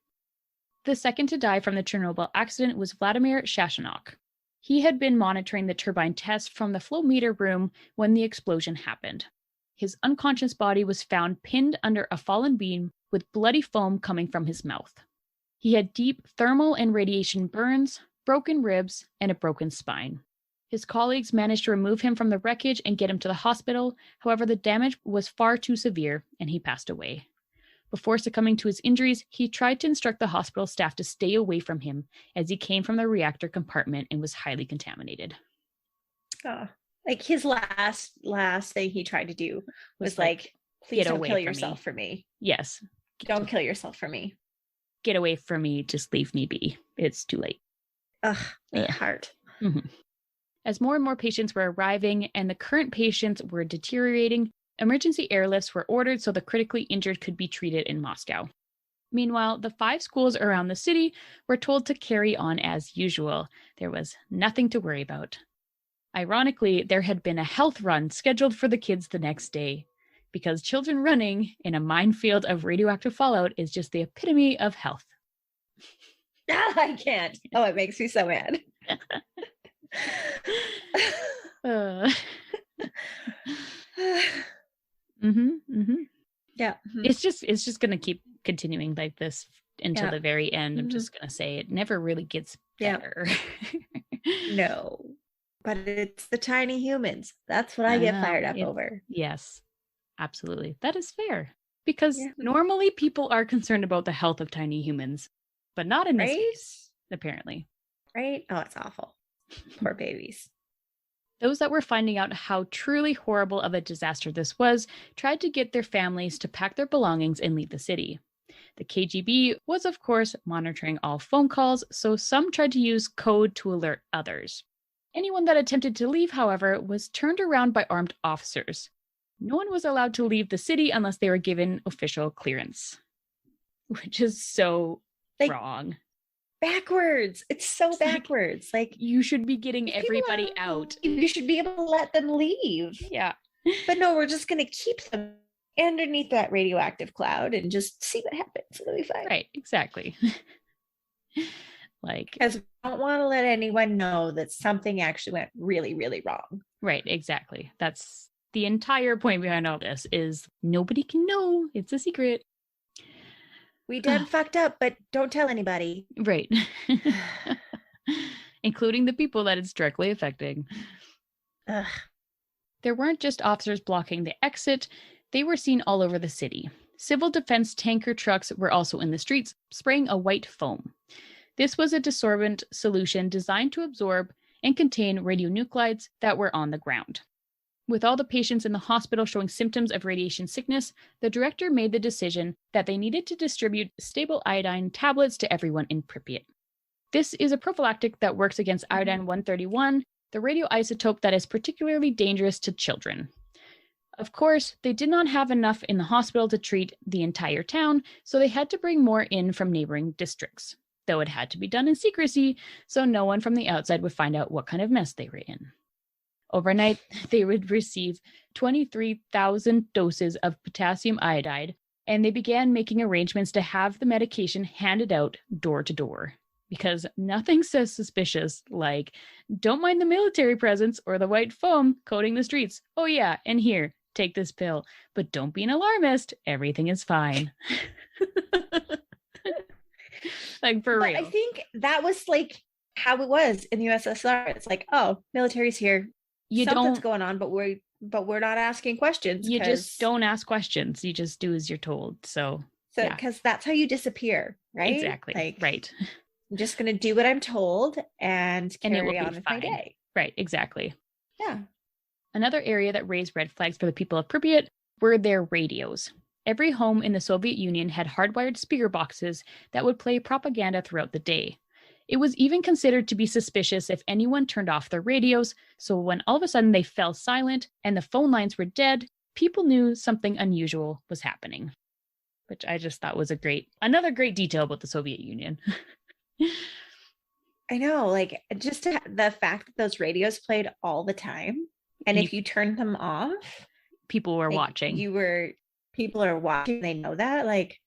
The second to die from the Chernobyl accident was Vladimir Shashnak. He had been monitoring the turbine test from the flow meter room when the explosion happened. His unconscious body was found pinned under a fallen beam with bloody foam coming from his mouth. He had deep thermal and radiation burns, broken ribs, and a broken spine. His colleagues managed to remove him from the wreckage and get him to the hospital. However, the damage was far too severe, and he passed away. Before succumbing to his injuries, he tried to instruct the hospital staff to stay away from him as he came from the reactor compartment and was highly contaminated. Oh, like his last thing he tried to do was like, please don't kill yourself for me. Yes. Don't kill yourself for me. Get away from me. Just leave me be. It's too late. Ugh, my heart. Mm-hmm. As more and more patients were arriving and the current patients were deteriorating, emergency airlifts were ordered so the critically injured could be treated in Moscow. Meanwhile, the 5 schools around the city were told to carry on as usual. There was nothing to worry about. Ironically, there had been a health run scheduled for the kids the next day, because children running in a minefield of radioactive fallout is just the epitome of health. I can't. Oh, it makes me so mad. Yeah. It's just gonna keep continuing like this until the very end. I'm just gonna say it never really gets better. No. But it's the tiny humans. That's what I get fired up over. Yes. Absolutely. That is fair. Because normally people are concerned about the health of tiny humans, but not in this case, apparently. Right? Oh, it's awful. Poor babies. Those that were finding out how truly horrible of a disaster this was tried to get their families to pack their belongings and leave the city. The KGB was, of course, monitoring all phone calls, so some tried to use code to alert others. Anyone that attempted to leave, however, was turned around by armed officers. No one was allowed to leave the city unless they were given official clearance, which is so wrong. Backwards. It's so backwards. Like you should be getting everybody out. You should be able to let them leave. Yeah. But no, we're just going to keep them underneath that radioactive cloud and just see what happens. It'll be fine. Right. Exactly. Because we don't want to let anyone know that something actually went really, really wrong. Right. Exactly. That's the entire point behind all this is nobody can know. It's a secret. We done fucked up, but don't tell anybody. Right. Including the people that it's directly affecting. Ugh. There weren't just officers blocking the exit. They were seen all over the city. Civil defense tanker trucks were also in the streets, spraying a white foam. This was a desorbent solution designed to absorb and contain radionuclides that were on the ground. With all the patients in the hospital showing symptoms of radiation sickness, the director made the decision that they needed to distribute stable iodine tablets to everyone in Pripyat. This is a prophylactic that works against iodine-131, the radioisotope that is particularly dangerous to children. Of course, they did not have enough in the hospital to treat the entire town, so they had to bring more in from neighboring districts, though it had to be done in secrecy, so no one from the outside would find out what kind of mess they were in. Overnight, they would receive 23,000 doses of potassium iodide, and they began making arrangements to have the medication handed out door to door. Because nothing says suspicious like, don't mind the military presence or the white foam coating the streets. Oh yeah, and here, take this pill. But don't be an alarmist. Everything is fine. Like, for real. I think that was like how it was in the USSR. It's like, oh, military's here. Something's going on, but we're not asking questions. You just don't ask questions. You just do as you're told. So yeah. Because that's how you disappear, right? Exactly. Like, right. I'm just going to do what I'm told and carry it will on be with fine. my day. Right. Exactly. Yeah. Another area that raised red flags for the people of Pripyat were their radios. Every home in the Soviet Union had hardwired speaker boxes that would play propaganda throughout the day. It was even considered to be suspicious if anyone turned off their radios, so when all of a sudden they fell silent and the phone lines were dead, people knew something unusual was happening. Which I just thought was another great detail about the Soviet Union. I know, like, just the fact that those radios played all the time, and if you turned them off, people were watching. People are watching, they know that. Like,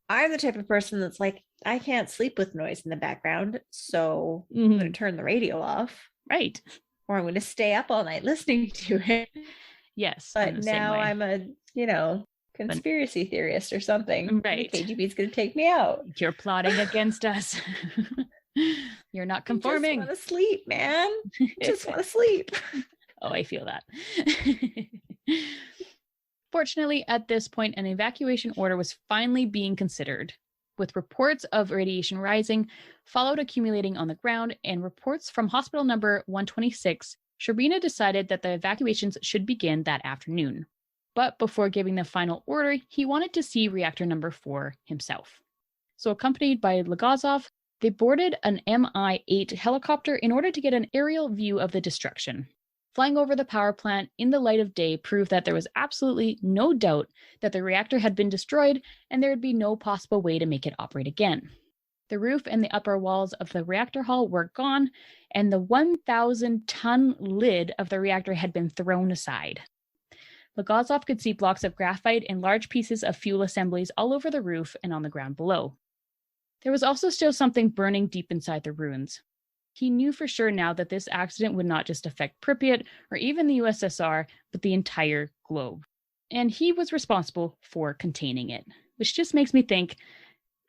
I'm the type of person that's like, I can't sleep with noise in the background, so I'm going to turn the radio off. Right. Or I'm going to stay up all night listening to it. Yes. But now I'm a, conspiracy theorist or something. Right. The KGB is going to take me out. You're plotting against us. You're not conforming. I just want to sleep, man. Just want to sleep. Oh, I feel that. Fortunately, at this point, an evacuation order was finally being considered, with reports of radiation rising, fallout accumulating on the ground, and reports from hospital number 126. Sherbina decided that the evacuations should begin that afternoon. But before giving the final order, he wanted to see reactor number 4 himself. So accompanied by Legazoff, they boarded an Mi-8 helicopter in order to get an aerial view of the destruction. Flying over the power plant in the light of day proved that there was absolutely no doubt that the reactor had been destroyed and there would be no possible way to make it operate again. The roof and the upper walls of the reactor hall were gone, and the 1,000-ton lid of the reactor had been thrown aside. Legazoff could see blocks of graphite and large pieces of fuel assemblies all over the roof and on the ground below. There was also still something burning deep inside the ruins. He knew for sure now that this accident would not just affect Pripyat or even the USSR, but the entire globe. And he was responsible for containing it, which just makes me think,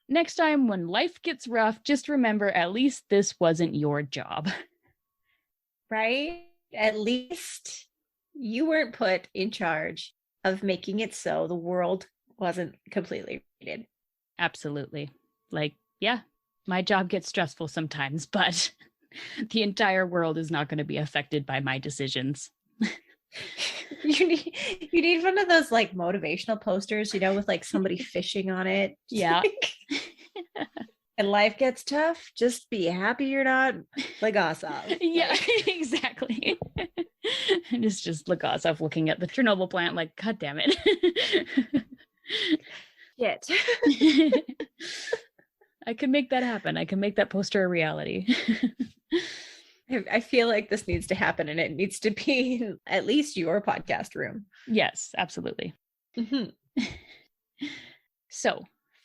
next time when life gets rough, just remember at least this wasn't your job. Right? At least you weren't put in charge of making it so the world wasn't completely raided. Absolutely. Like, yeah, my job gets stressful sometimes, but the entire world is not going to be affected by my decisions. You need one of those like motivational posters, with like somebody fishing on it. Yeah. And life gets tough, just be happy you're not Legazoff. Yeah, exactly. And it's just Legazoff looking at the Chernobyl plant like, God damn it. Shit. I can make that happen. I can make that poster a reality. I feel like this needs to happen, and it needs to be in at least your podcast room. Yes, absolutely. Mm-hmm. So,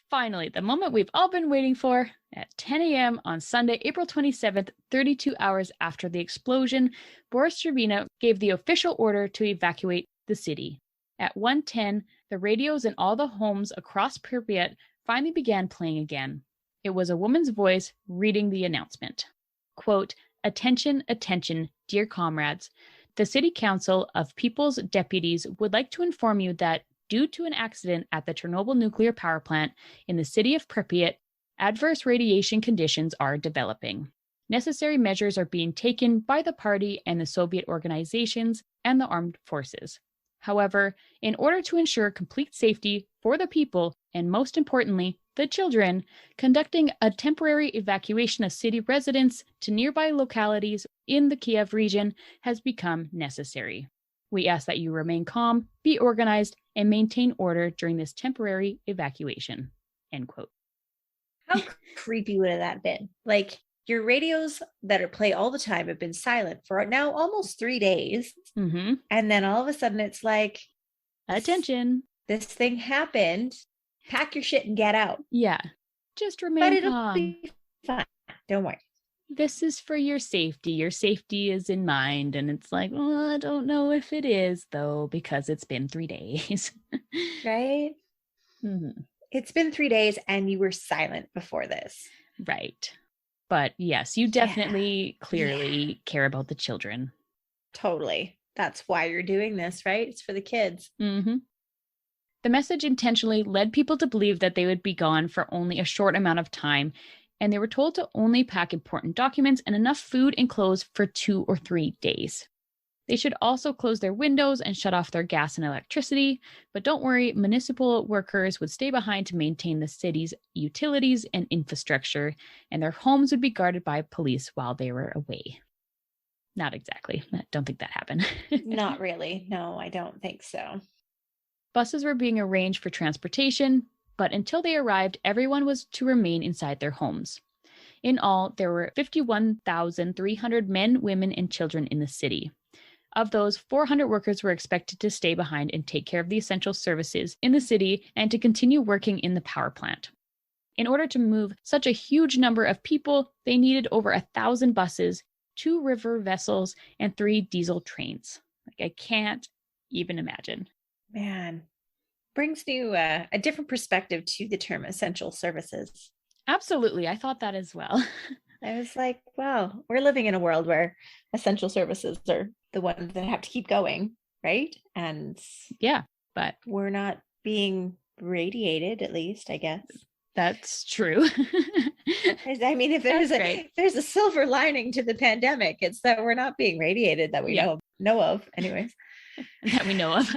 finally, the moment we've all been waiting for, at 10 a.m. on Sunday, April 27th, 32 hours after the explosion, Boris Sherbina gave the official order to evacuate the city. At 1:10, the radios in all the homes across Pripyat finally began playing again. It was a woman's voice reading the announcement. Quote, "Attention, attention, dear comrades. The City Council of People's Deputies would like to inform you that due to an accident at the Chernobyl nuclear power plant in the city of Pripyat, adverse radiation conditions are developing. Necessary measures are being taken by the party and the Soviet organizations and the armed forces. However, in order to ensure complete safety for the people, and most importantly, the children, conducting a temporary evacuation of city residents to nearby localities in the Kiev region has become necessary. We ask that you remain calm, be organized, and maintain order during this temporary evacuation." End quote. How creepy would have that been? Like, your radios that are play all the time have been silent for now almost 3 days. Mm-hmm. And then all of a sudden it's like, attention, this thing happened. Pack your shit and get out. Yeah. Just remain calm. Be fine. Don't worry. This is for your safety. Your safety is in mind. And it's like, well, I don't know if it is, though, because it's been 3 days. Right? Mm-hmm. It's been 3 days and you were silent before this. Right. But yes, you definitely clearly care about the children. Totally. That's why you're doing this, right? It's for the kids. Mm-hmm. The message intentionally led people to believe that they would be gone for only a short amount of time, and they were told to only pack important documents and enough food and clothes for 2 or 3 days. They should also close their windows and shut off their gas and electricity, but don't worry, municipal workers would stay behind to maintain the city's utilities and infrastructure, and their homes would be guarded by police while they were away. Not exactly. I don't think that happened. Not really. No, I don't think so. Buses were being arranged for transportation, but until they arrived, everyone was to remain inside their homes. In all, there were 51,300 men, women, and children in the city. Of those, 400 workers were expected to stay behind and take care of the essential services in the city and to continue working in the power plant. In order to move such a huge number of people, they needed over 1,000 buses, 2 river vessels, and 3 diesel trains. I can't even imagine. Man, brings you a different perspective to the term essential services. Absolutely. I thought that as well. I was like, wow, we're living in a world where essential services are the ones that have to keep going, right? And yeah, but we're not being radiated, at least, I guess. That's true. I mean, if there's a silver lining to the pandemic, it's that we're not being radiated that we know of, anyways. That we know of.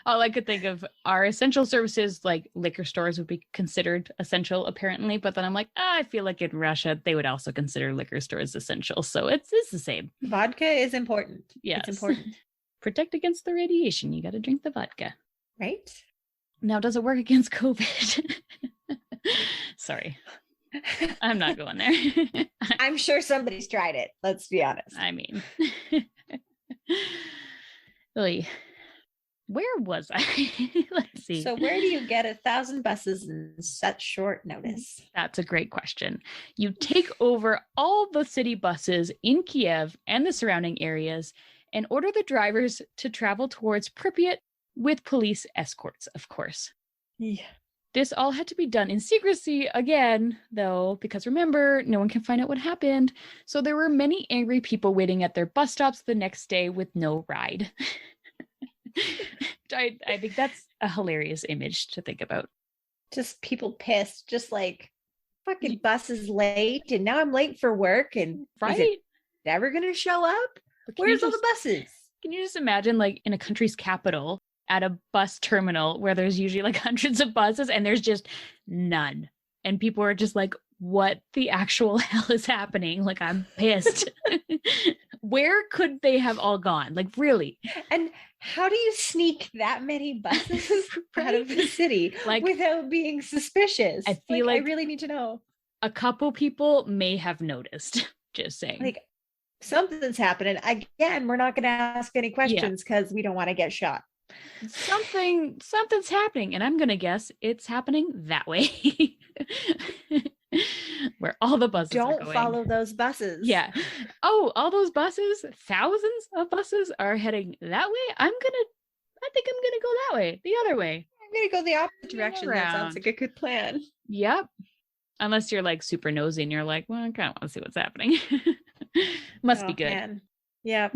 All I could think of are essential services, like liquor stores would be considered essential, apparently. But then I'm like, I feel like in Russia, they would also consider liquor stores essential. So it's the same. Vodka is important. Yes. It's important. Protect against the radiation. You got to drink the vodka. Right. Now, does it work against COVID? Sorry. I'm not going there. I'm sure somebody's tried it. Let's be honest. I mean, really, where was I? Let's see. So where do you get 1,000 buses in such short notice? That's a great question. You take over all the city buses in Kiev and the surrounding areas and order the drivers to travel towards Pripyat with police escorts, of course. Yeah. This all had to be done in secrecy again, though, because remember, no one can find out what happened. So there were many angry people waiting at their bus stops the next day with no ride. I think that's a hilarious image to think about. Just people pissed, just like, fucking bus is late and now I'm late for work and right? Is it never going to show up? Where's all the buses? Can you just imagine, like, in a country's capital at a bus terminal where there's usually like hundreds of buses and there's just none. And people are just like, what the actual hell is happening? Like, I'm pissed. Where could they have all gone? Like, really? And how do you sneak that many buses out of the city without being suspicious? I feel like I really need to know. A couple people may have noticed, just saying. Like, something's happening. Again, we're not going to ask any questions because we don't want to get shot. Something's happening, and I'm gonna guess it's happening that way. Where all the buses are going. Don't follow those buses. Yeah. Oh, all those buses, thousands of buses are heading that way. I think I'm gonna go that way, the other way. I'm gonna go the opposite direction. That sounds like a good plan. Yep. Unless you're like super nosy and you're like, well, I kind of want to see what's happening. Must be good. Man. Yeah.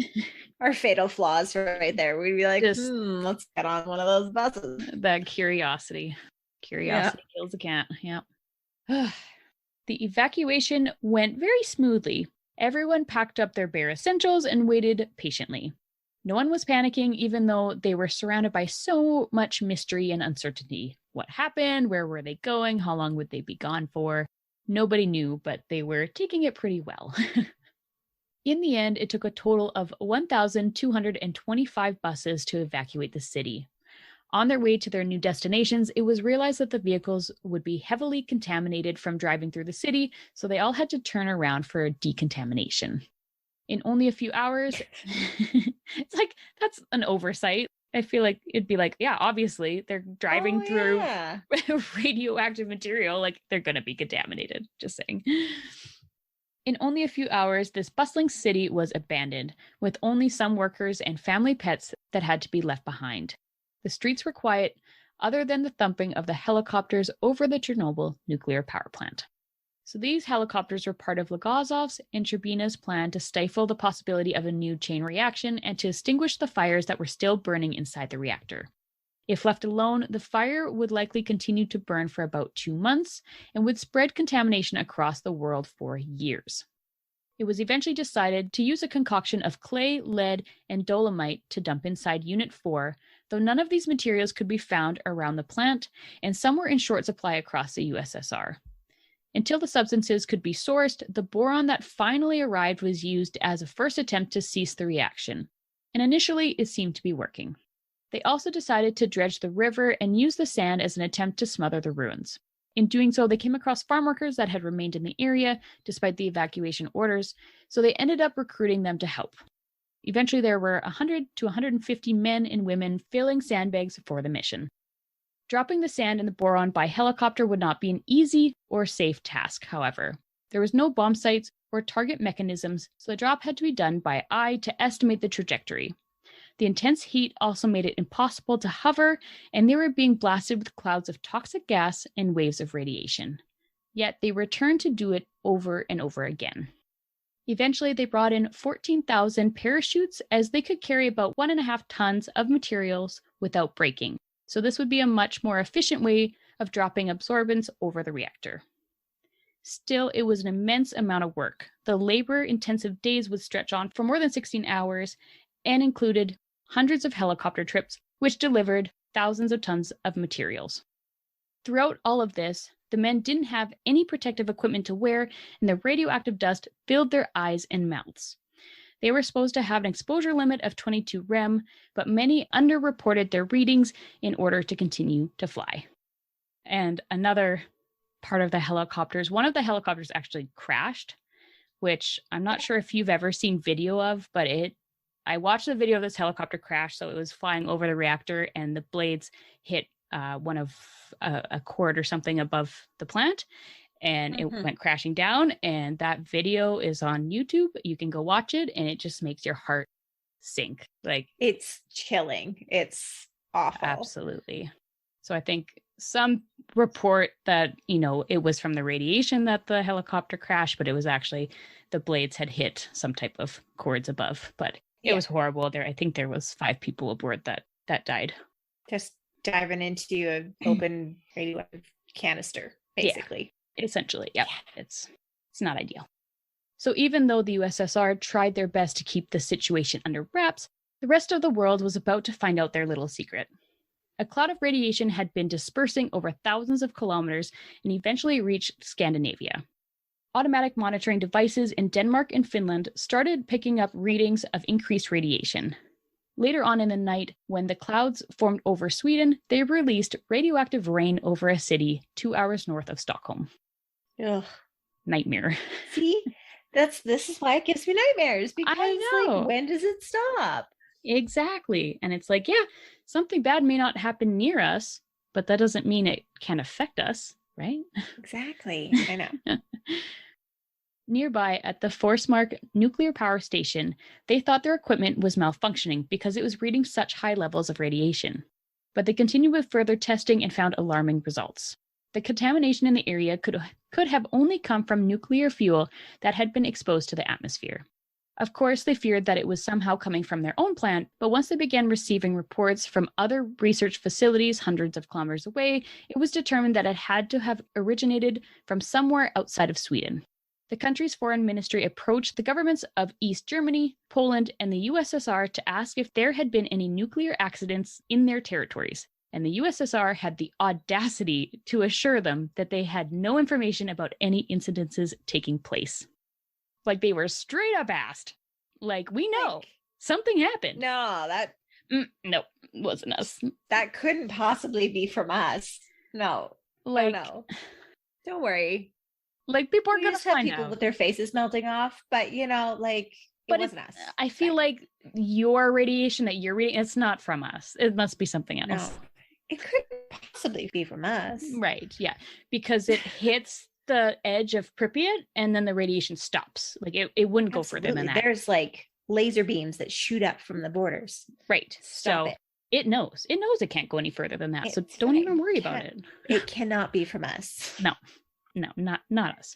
Our fatal flaws right there. We'd be like, let's get on one of those buses. That curiosity. Curiosity kills a cat. Yeah. The evacuation went very smoothly. Everyone packed up their bare essentials and waited patiently. No one was panicking, even though they were surrounded by so much mystery and uncertainty. What happened? Where were they going? How long would they be gone for? Nobody knew, but they were taking it pretty well. In the end, it took a total of 1,225 buses to evacuate the city. On their way to their new destinations, it was realized that the vehicles would be heavily contaminated from driving through the city, so they all had to turn around for decontamination. In only a few hours, it's like, that's an oversight. I feel like it'd be like, yeah, obviously, they're driving through radioactive material, like they're going to be contaminated, just saying. In only a few hours, this bustling city was abandoned, with only some workers and family pets that had to be left behind. The streets were quiet, other than the thumping of the helicopters over the Chernobyl nuclear power plant. So these helicopters were part of Legazov's and Turbina's plan to stifle the possibility of a new chain reaction and to extinguish the fires that were still burning inside the reactor. If left alone, the fire would likely continue to burn for about 2 months and would spread contamination across the world for years. It was eventually decided to use a concoction of clay, lead, and dolomite to dump inside Unit 4, though none of these materials could be found around the plant, and some were in short supply across the USSR. Until the substances could be sourced, the boron that finally arrived was used as a first attempt to cease the reaction, and initially it seemed to be working. They also decided to dredge the river and use the sand as an attempt to smother the ruins. In doing so, they came across farm workers that had remained in the area despite the evacuation orders, so they ended up recruiting them to help. Eventually, there were 100 to 150 men and women filling sandbags for the mission. Dropping the sand and the boron by helicopter would not be an easy or safe task, however. There was no bomb sites or target mechanisms, so the drop had to be done by eye to estimate the trajectory. The intense heat also made it impossible to hover, and they were being blasted with clouds of toxic gas and waves of radiation. Yet they returned to do it over and over again. Eventually, they brought in 14,000 parachutes, as they could carry about 1.5 tons of materials without breaking. So this would be a much more efficient way of dropping absorbents over the reactor. Still, it was an immense amount of work. The labor-intensive days would stretch on for more than 16 hours and included hundreds of helicopter trips, which delivered thousands of tons of materials. Throughout all of this, the men didn't have any protective equipment to wear, and the radioactive dust filled their eyes and mouths. They were supposed to have an exposure limit of 22 rem, but many underreported their readings in order to continue to fly. And another part of the helicopters, one of the helicopters actually crashed, which I'm not sure if you've ever seen video of, but I watched the video of this helicopter crash. So it was flying over the reactor and the blades hit one of a cord or something above the plant, and it went crashing down. And that video is on YouTube. You can go watch it, and it just makes your heart sink. Like, it's chilling. It's awful. Absolutely. So I think some report that, it was from the radiation that the helicopter crashed, but it was actually the blades had hit some type of cords above. But it was horrible. I think there was 5 people aboard that died. Just diving into an open radioactive canister, basically. Yeah, essentially, yeah. It's not ideal. So even though the USSR tried their best to keep the situation under wraps, the rest of the world was about to find out their little secret. A cloud of radiation had been dispersing over thousands of kilometers and eventually reached Scandinavia. Automatic monitoring devices in Denmark and Finland started picking up readings of increased radiation. Later on in the night, when the clouds formed over Sweden, they released radioactive rain over a city 2 hours north of Stockholm. Ugh. Nightmare. See, this is why it gives me nightmares, because like, when does it stop? Exactly. And it's like, yeah, something bad may not happen near us, but that doesn't mean it can affect us, right? Exactly. I know. Nearby at the Forsmark nuclear power station, they thought their equipment was malfunctioning because it was reading such high levels of radiation. But they continued with further testing and found alarming results. The contamination in the area could have only come from nuclear fuel that had been exposed to the atmosphere. Of course, they feared that it was somehow coming from their own plant, but once they began receiving reports from other research facilities hundreds of kilometers away, it was determined that it had to have originated from somewhere outside of Sweden. The country's foreign ministry approached the governments of East Germany, Poland, and the USSR to ask if there had been any nuclear accidents in their territories, and the USSR had the audacity to assure them that they had no information about any incidences taking place. Like, they were straight up asked. Like, we know something happened. No, no, wasn't us. That couldn't possibly be from us. No, no. Don't worry. Like, people are gonna find people out with their faces melting off, but it wasn't us. I feel like your radiation that you're reading, it's not from us. It must be something else. No, it couldn't possibly be from us. Right? Yeah, because it hits the edge of Pripyat, and then the radiation stops. Like, it wouldn't go further than that. There's like laser beams that shoot up from the borders. Right. So it knows it can't go any further than that. So don't even worry about it. It cannot be from us. No. No, not us.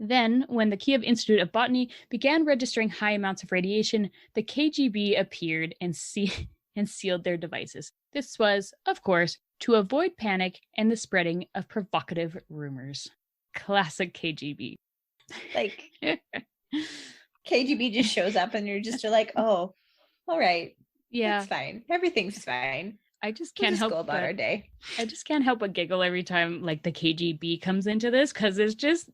Then, when the Kiev Institute of Botany began registering high amounts of radiation, the KGB appeared and sealed their devices. This was, of course, to avoid panic and the spreading of provocative rumors. Classic KGB. Like, KGB just shows up and you're like, oh, all right. Yeah. It's fine. Everything's fine. I just can't help go about our day. I just can't help but giggle every time like the KGB comes into this, because it's just,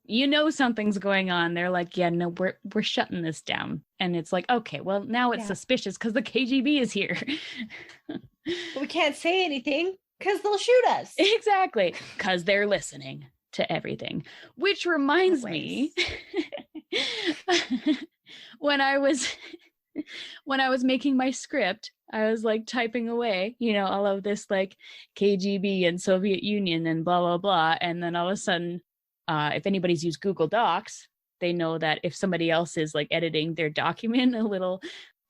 something's going on. They're like, yeah, no, we're shutting this down. And it's like, okay, well, now it's suspicious because the KGB is here. We can't say anything because they'll shoot us. Exactly. Because they're listening to everything. Which reminds me, when I was making my script, I was like typing away, all of this like KGB and Soviet Union and blah, blah, blah. And then all of a sudden, if anybody's used Google Docs, they know that if somebody else is like editing their document, a little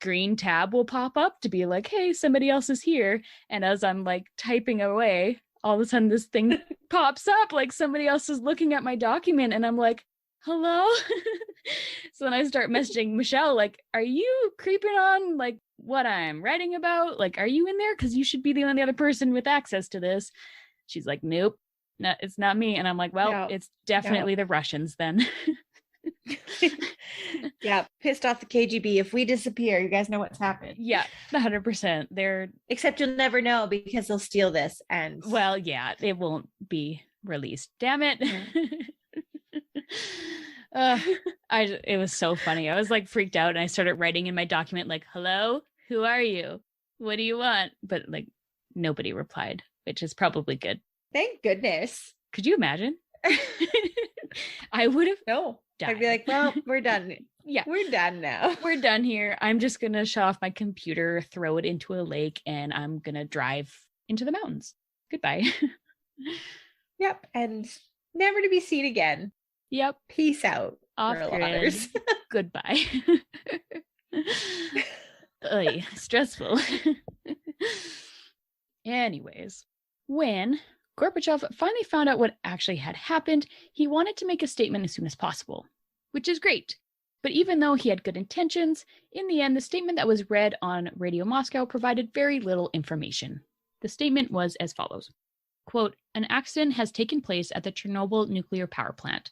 green tab will pop up to be like, hey, somebody else is here. And as I'm like typing away, all of a sudden this thing pops up like somebody else is looking at my document. And I'm like, hello? So then I start messaging Michelle, like, are you creeping on like what I'm writing about? Like, are you in there? Because you should be the only other person with access to this. She's like, nope, no, it's not me. And I'm like, well, it's definitely the Russians then. Yeah, pissed off the KGB. If we disappear, you guys know what's happened. Yeah, 100%. Except you'll never know because they'll steal this. And well, yeah, it won't be released. Damn it. It was so funny. I was like freaked out and I started writing in my document like, hello, who are you? What do you want? But like nobody replied, which is probably good. Thank goodness. Could you imagine? I would have died. I'd be like, well, we're done. Yeah. We're done now. We're done here. I'm just going to shut off my computer, throw it into a lake, and I'm going to drive into the mountains. Goodbye. Yep. And never to be seen again. Yep. Peace out. Off grid. Goodbye. Oy, stressful. Anyways, when Gorbachev finally found out what actually had happened, he wanted to make a statement as soon as possible, which is great. But even though he had good intentions, in the end, the statement that was read on Radio Moscow provided very little information. The statement was as follows. Quote, an accident has taken place at the Chernobyl nuclear power plant.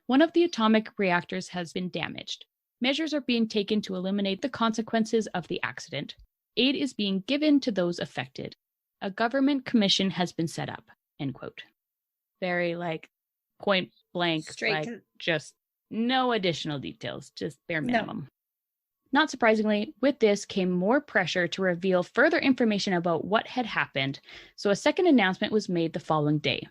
One of the atomic reactors has been damaged. Measures are being taken to eliminate the consequences of the accident. Aid is being given to those affected. A government commission has been set up. End quote. Very like point blank, just no additional details, just bare minimum. No. Not surprisingly, with this came more pressure to reveal further information about what had happened, so a second announcement was made the following day.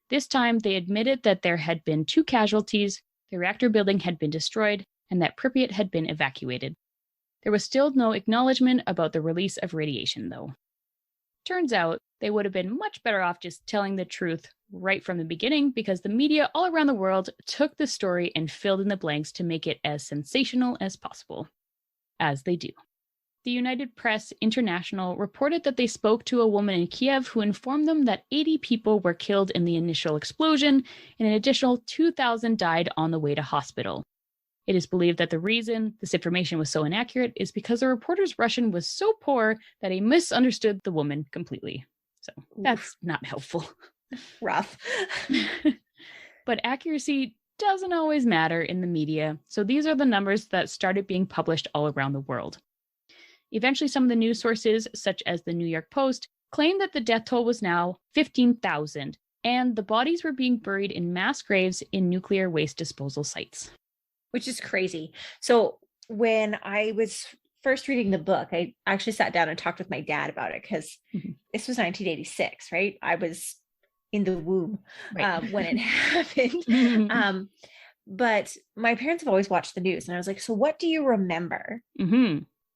This time, they admitted that there had been 2 casualties, the reactor building had been destroyed, and that Pripyat had been evacuated. There was still no acknowledgement about the release of radiation, though. Turns out, they would have been much better off just telling the truth right from the beginning, because the media all around the world took the story and filled in the blanks to make it as sensational as possible. As they do. The United Press International reported that they spoke to a woman in Kiev who informed them that 80 people were killed in the initial explosion and an additional 2,000 died on the way to hospital. It is believed that the reason this information was so inaccurate is because the reporter's Russian was so poor that he misunderstood the woman completely. So that's not helpful. Rough. But accuracy doesn't always matter in the media, so these are the numbers that started being published all around the world. Eventually, some of the news sources, such as the New York Post, claimed that the death toll was now 15,000, and the bodies were being buried in mass graves in nuclear waste disposal sites. Which is crazy. So when I was first reading the book, I actually sat down and talked with my dad about it, because this was 1986, right? I was in the womb when it happened. But my parents have always watched the news, and I was like, so what do you remember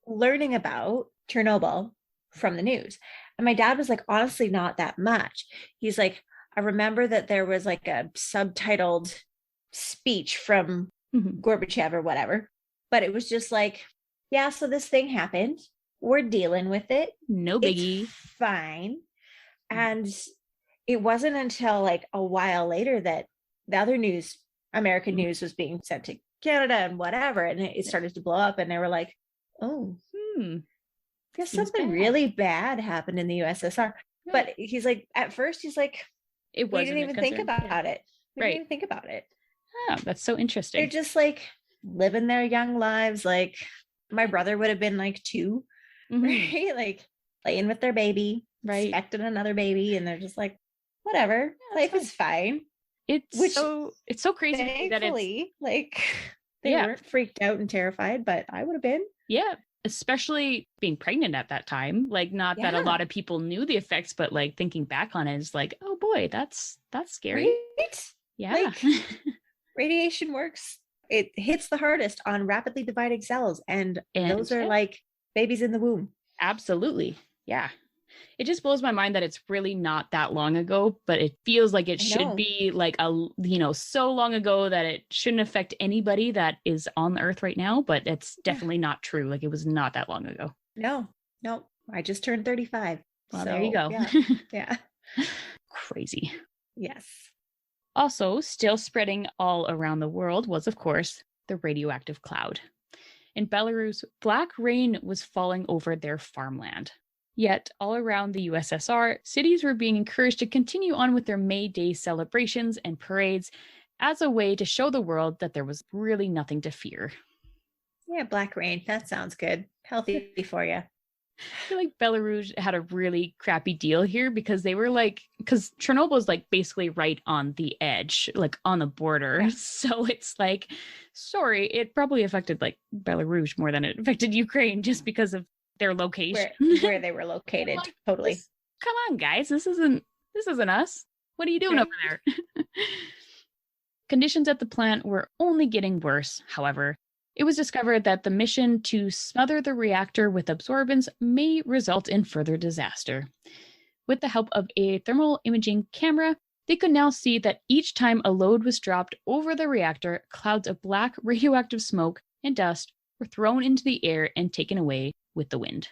learning about Chernobyl from the news? And my dad was like, honestly, not that much. He's like, I remember that there was like a subtitled speech from Gorbachev or whatever, but it was just like, yeah, so this thing happened. We're dealing with it. No biggie. It's fine. And it wasn't until like a while later that the other news, American Mm. news, was being sent to Canada and whatever, and it started to blow up, and they were like, "Oh, guess Seems something bad. really bad happened in the USSR." Right. But he's like, at first, he's like, It "We wasn't didn't a even concern. think about it. We Right. didn't even think about it." Oh, that's so They're interesting. just like living their young lives. Like my brother would have been like 2, right? Like playing with their baby, Right. expecting another baby, and they're just like, whatever, life is fine. It's so crazy to me that it's Thankfully, like they weren't freaked out and terrified, but I would have been. Yeah, especially being pregnant at that time. Like, not that a lot of people knew the effects, but like thinking back on it is like, oh boy, that's scary. Right? Yeah. Like radiation works. It hits the hardest on rapidly dividing cells, and those are like babies in the womb. Absolutely. Yeah. It just blows my mind that it's really not that long ago, but it feels like it should be like so long ago that it shouldn't affect anybody that is on the earth right now, but it's definitely not true. Like, it was not that long ago. No. I just turned 35. Well, there you go. Yeah. Crazy. Yes. Also, still spreading all around the world was, of course, the radioactive cloud. In Belarus, black rain was falling over their farmland. Yet, all around the USSR, cities were being encouraged to continue on with their May Day celebrations and parades as a way to show the world that there was really nothing to fear. Yeah, black rain. That sounds good. Healthy for you. I feel like Belarus had a really crappy deal here because they were because Chernobyl is like basically right on the edge, like on the border. Yeah. So it's like, sorry, it probably affected like Belarus more than it affected Ukraine just because of their location. Where they were located. Like, totally. Come on, guys. This isn't us. What are you doing over there? Conditions at the plant were only getting worse, however. It was discovered that the mission to smother the reactor with absorbents may result in further disaster. With the help of a thermal imaging camera, they could now see that each time a load was dropped over the reactor, clouds of black radioactive smoke and dust were thrown into the air and taken away with the wind.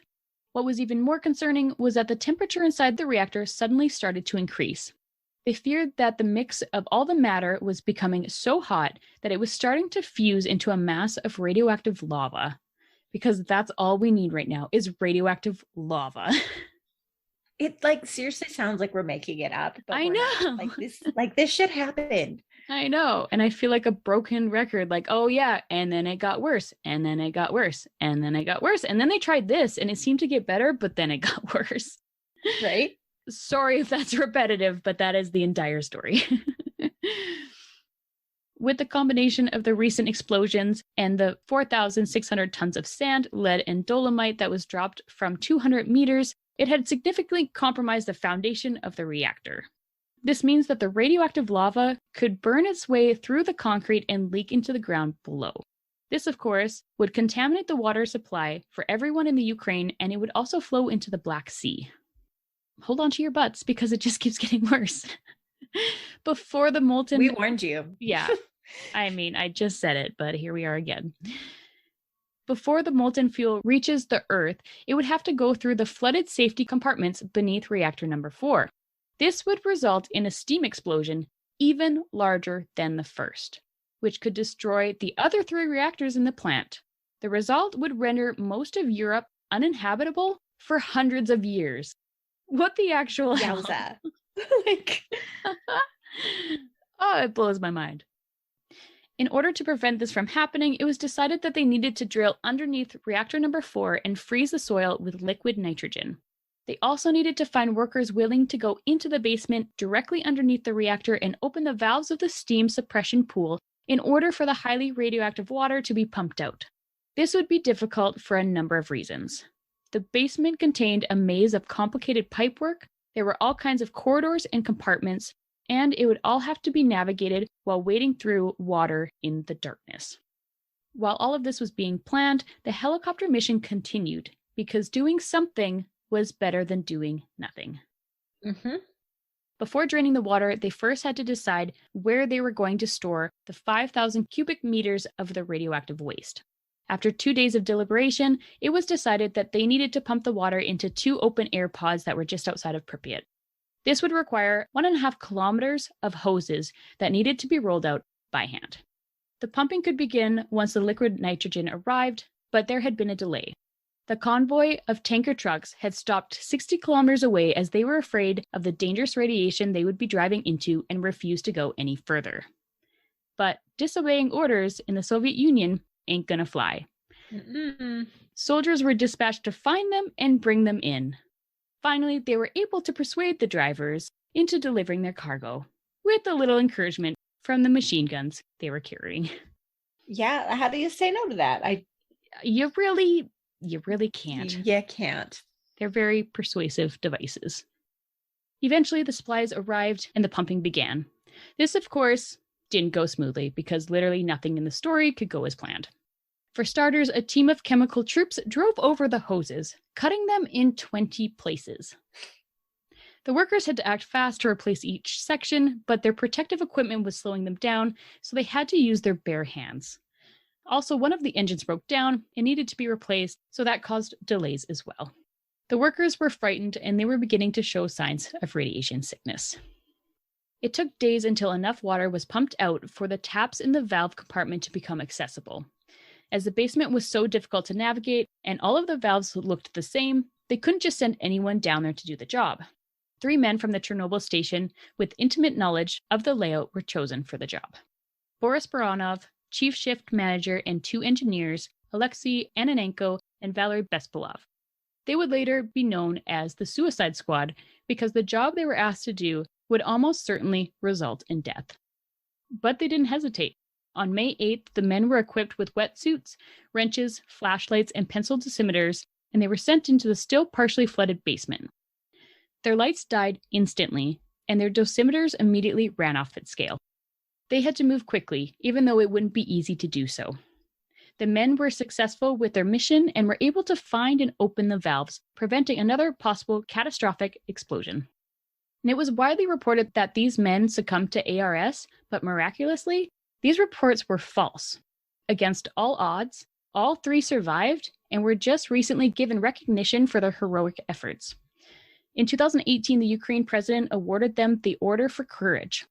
What was even more concerning was that the temperature inside the reactor suddenly started to increase. They feared that the mix of all the matter was becoming so hot that it was starting to fuse into a mass of radioactive lava. Because that's all we need right now is radioactive lava. It like seriously sounds like we're making it up. But I know. Like this shit happened. I know. And I feel like a broken record, like, oh yeah, and then it got worse, and then it got worse, and then it got worse. And then they tried this and it seemed to get better, but then it got worse. Right? Sorry if that's repetitive, but that is the entire story. With the combination of the recent explosions and the 4,600 tons of sand, lead, and dolomite that was dropped from 200 meters, it had significantly compromised the foundation of the reactor. This means that the radioactive lava could burn its way through the concrete and leak into the ground below. This, of course, would contaminate the water supply for everyone in the Ukraine, and it would also flow into the Black Sea. Hold on to your butts because it just keeps getting worse. Before the molten... We warned you. Yeah. I mean, I just said it, but here we are again. Before the molten fuel reaches the Earth, it would have to go through the flooded safety compartments beneath reactor number 4. This would result in a steam explosion even larger than the first, which could destroy the other 3 reactors in the plant. The result would render most of Europe uninhabitable for hundreds of years. What the actual hell? Like, oh, it blows my mind. In order to prevent this from happening, it was decided that they needed to drill underneath reactor number 4 and freeze the soil with liquid nitrogen. They also needed to find workers willing to go into the basement directly underneath the reactor and open the valves of the steam suppression pool in order for the highly radioactive water to be pumped out. This would be difficult for a number of reasons. The basement contained a maze of complicated pipework, there were all kinds of corridors and compartments, and it would all have to be navigated while wading through water in the darkness. While all of this was being planned, the helicopter mission continued, because doing something was better than doing nothing. Mm-hmm. Before draining the water, they first had to decide where they were going to store the 5,000 cubic meters of the radioactive waste. After 2 days of deliberation, it was decided that they needed to pump the water into 2 open-air pods that were just outside of Pripyat. This would require 1.5 kilometers of hoses that needed to be rolled out by hand. The pumping could begin once the liquid nitrogen arrived, but there had been a delay. The convoy of tanker trucks had stopped 60 kilometers away as they were afraid of the dangerous radiation they would be driving into and refused to go any further. But disobeying orders in the Soviet Union ain't gonna fly. Soldiers were dispatched to find them and bring them in. Finally, they were able to persuade the drivers into delivering their cargo, with a little encouragement from the machine guns they were carrying. Yeah, how do you say no to that? You really can't. You can't. They're very persuasive devices. Eventually, the supplies arrived and the pumping began. This, of course, didn't go smoothly because literally nothing in the story could go as planned. For starters, a team of chemical troops drove over the hoses, cutting them in 20 places. The workers had to act fast to replace each section, but their protective equipment was slowing them down, so they had to use their bare hands. Also, one of the engines broke down and needed to be replaced, so that caused delays as well. The workers were frightened and they were beginning to show signs of radiation sickness. It took days until enough water was pumped out for the taps in the valve compartment to become accessible. As the basement was so difficult to navigate and all of the valves looked the same, they couldn't just send anyone down there to do the job. 3 men from the Chernobyl station with intimate knowledge of the layout were chosen for the job. Boris Baranov, chief shift manager, and 2 engineers, Alexei Ananenko and Valerie Legazoff. They would later be known as the Suicide Squad because the job they were asked to do would almost certainly result in death. But they didn't hesitate. On May 8th, the men were equipped with wetsuits, wrenches, flashlights, and pencil dosimeters, and they were sent into the still partially flooded basement. Their lights died instantly, and their dosimeters immediately ran off its scale. They had to move quickly, even though it wouldn't be easy to do so. The men were successful with their mission and were able to find and open the valves, preventing another possible catastrophic explosion. And it was widely reported that these men succumbed to ARS, but miraculously, these reports were false. Against all odds, all 3 survived and were just recently given recognition for their heroic efforts. In 2018, the Ukraine president awarded them the Order for Courage.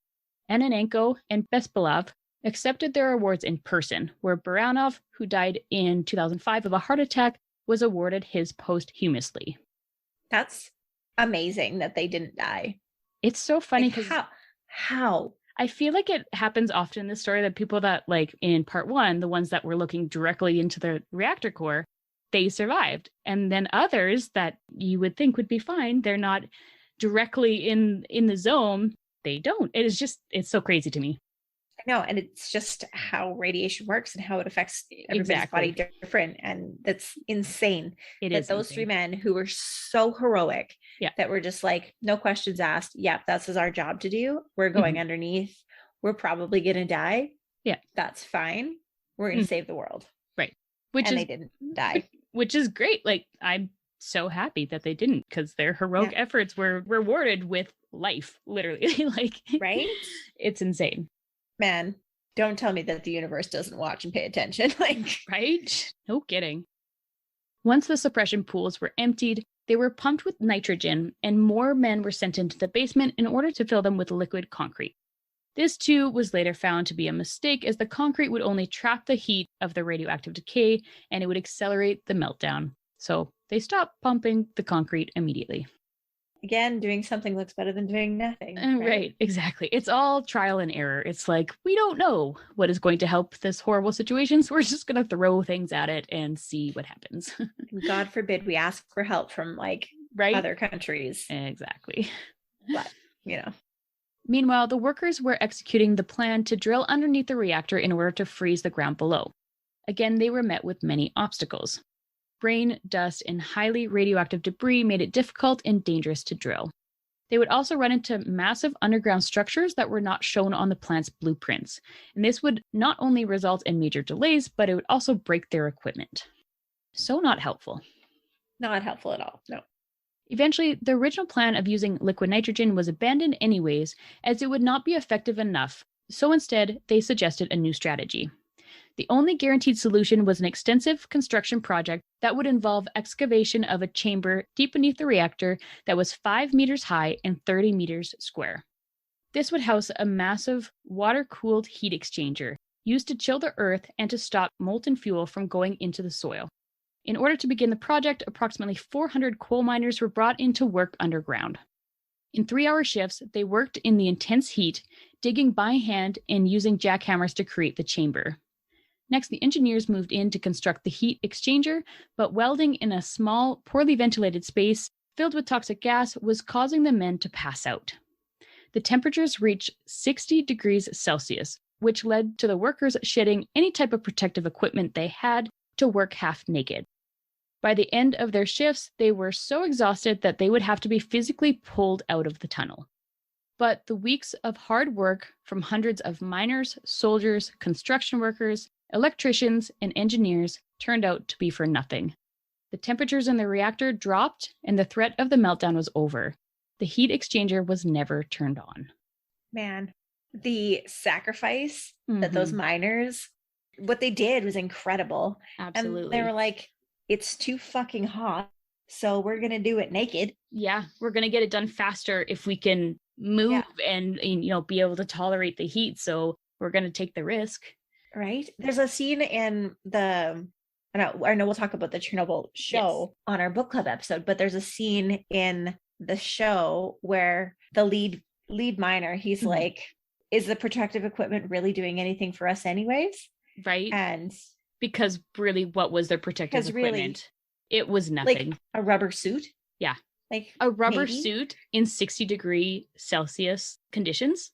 Ananenko and Bespalov accepted their awards in person, where Baranov, who died in 2005 of a heart attack, was awarded his posthumously. That's amazing that they didn't die. It's so funny because how? I feel like it happens often in the story that people that, like in part 1, the ones that were looking directly into the reactor core, they survived. And then others that you would think would be fine, they're not directly in the zone. They don't. It's so crazy to me. I know. And it's just how radiation works and how it affects everybody's body different. And that's insane. It is those insane. 3 men who were so heroic that were just like, no questions asked. Yeah, that's our job to do. We're going underneath. We're probably going to die. Yeah. That's fine. We're going to save the world. Right. They didn't die. Which is great. Like, I'm so happy that they didn't, because their heroic efforts were rewarded with life, literally. Like, right? It's insane. Man, don't tell me that the universe doesn't watch and pay attention. Like, right? No kidding. Once the suppression pools were emptied, they were pumped with nitrogen, and more men were sent into the basement in order to fill them with liquid concrete. This, too, was later found to be a mistake, as the concrete would only trap the heat of the radioactive decay, and it would accelerate the meltdown. So they stopped pumping the concrete immediately. Again, doing something looks better than doing nothing. Right, exactly. It's all trial and error. It's like, we don't know what is going to help this horrible situation, so we're just going to throw things at it and see what happens. God forbid we ask for help from, like, other countries. Exactly. But, you know. Meanwhile, the workers were executing the plan to drill underneath the reactor in order to freeze the ground below. Again, they were met with many obstacles. Rain, dust, and highly radioactive debris made it difficult and dangerous to drill. They would also run into massive underground structures that were not shown on the plant's blueprints, and this would not only result in major delays, but it would also break their equipment. So not helpful. Not helpful at all, no. Eventually, the original plan of using liquid nitrogen was abandoned anyways, as it would not be effective enough, so instead, they suggested a new strategy. The only guaranteed solution was an extensive construction project that would involve excavation of a chamber deep beneath the reactor that was 5 meters high and 30 meters square. This would house a massive water-cooled heat exchanger used to chill the earth and to stop molten fuel from going into the soil. In order to begin the project, approximately 400 coal miners were brought in to work underground. In 3-hour shifts, they worked in the intense heat, digging by hand and using jackhammers to create the chamber. Next, the engineers moved in to construct the heat exchanger, but welding in a small, poorly ventilated space filled with toxic gas was causing the men to pass out. The temperatures reached 60 degrees Celsius, which led to the workers shedding any type of protective equipment they had to work half naked. By the end of their shifts, they were so exhausted that they would have to be physically pulled out of the tunnel. But the weeks of hard work from hundreds of miners, soldiers, construction workers, electricians, and engineers turned out to be for nothing. The temperatures in the reactor dropped, and the threat of the meltdown was over. The heat exchanger was never turned on. Man, the sacrifice that those miners, what they did was incredible. Absolutely. And they were like, it's too fucking hot, so we're going to do it naked. Yeah, we're going to get it done faster if we can move and be able to tolerate the heat. So we're going to take the risk. Right. There's a scene in I know we'll talk about the Chernobyl show on our book club episode, but there's a scene in the show where the lead miner, he's like, is the protective equipment really doing anything for us anyways? Right. And because really, what was their protective equipment? Really, it was nothing. Like a rubber suit? Yeah. Like a rubber suit in 60-degree Celsius conditions.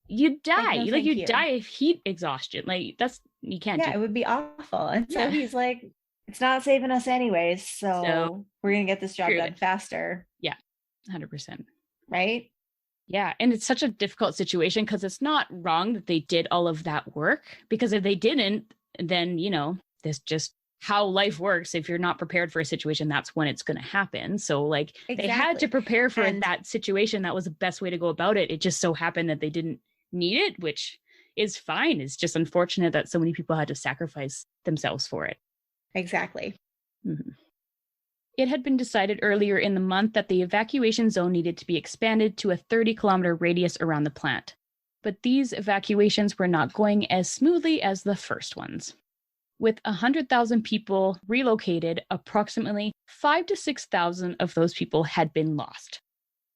You'd die. You'd die of heat exhaustion. You can't do it. It would be awful. And so he's like, it's not saving us anyways. So we're going to get this job done faster. Yeah. 100%. Right? Yeah. And it's such a difficult situation because it's not wrong that they did all of that work, because if they didn't, then, this just how life works. If you're not prepared for a situation, that's when it's going to happen. So they had to prepare for that situation. That was the best way to go about it. It just so happened that they didn't need it, which is fine. It's just unfortunate that so many people had to sacrifice themselves for it. Exactly. Mm-hmm. It had been decided earlier in the month that the evacuation zone needed to be expanded to a 30-kilometer radius around the plant. But these evacuations were not going as smoothly as the first ones. With 100,000 people relocated, approximately 5,000 to 6,000 of those people had been lost.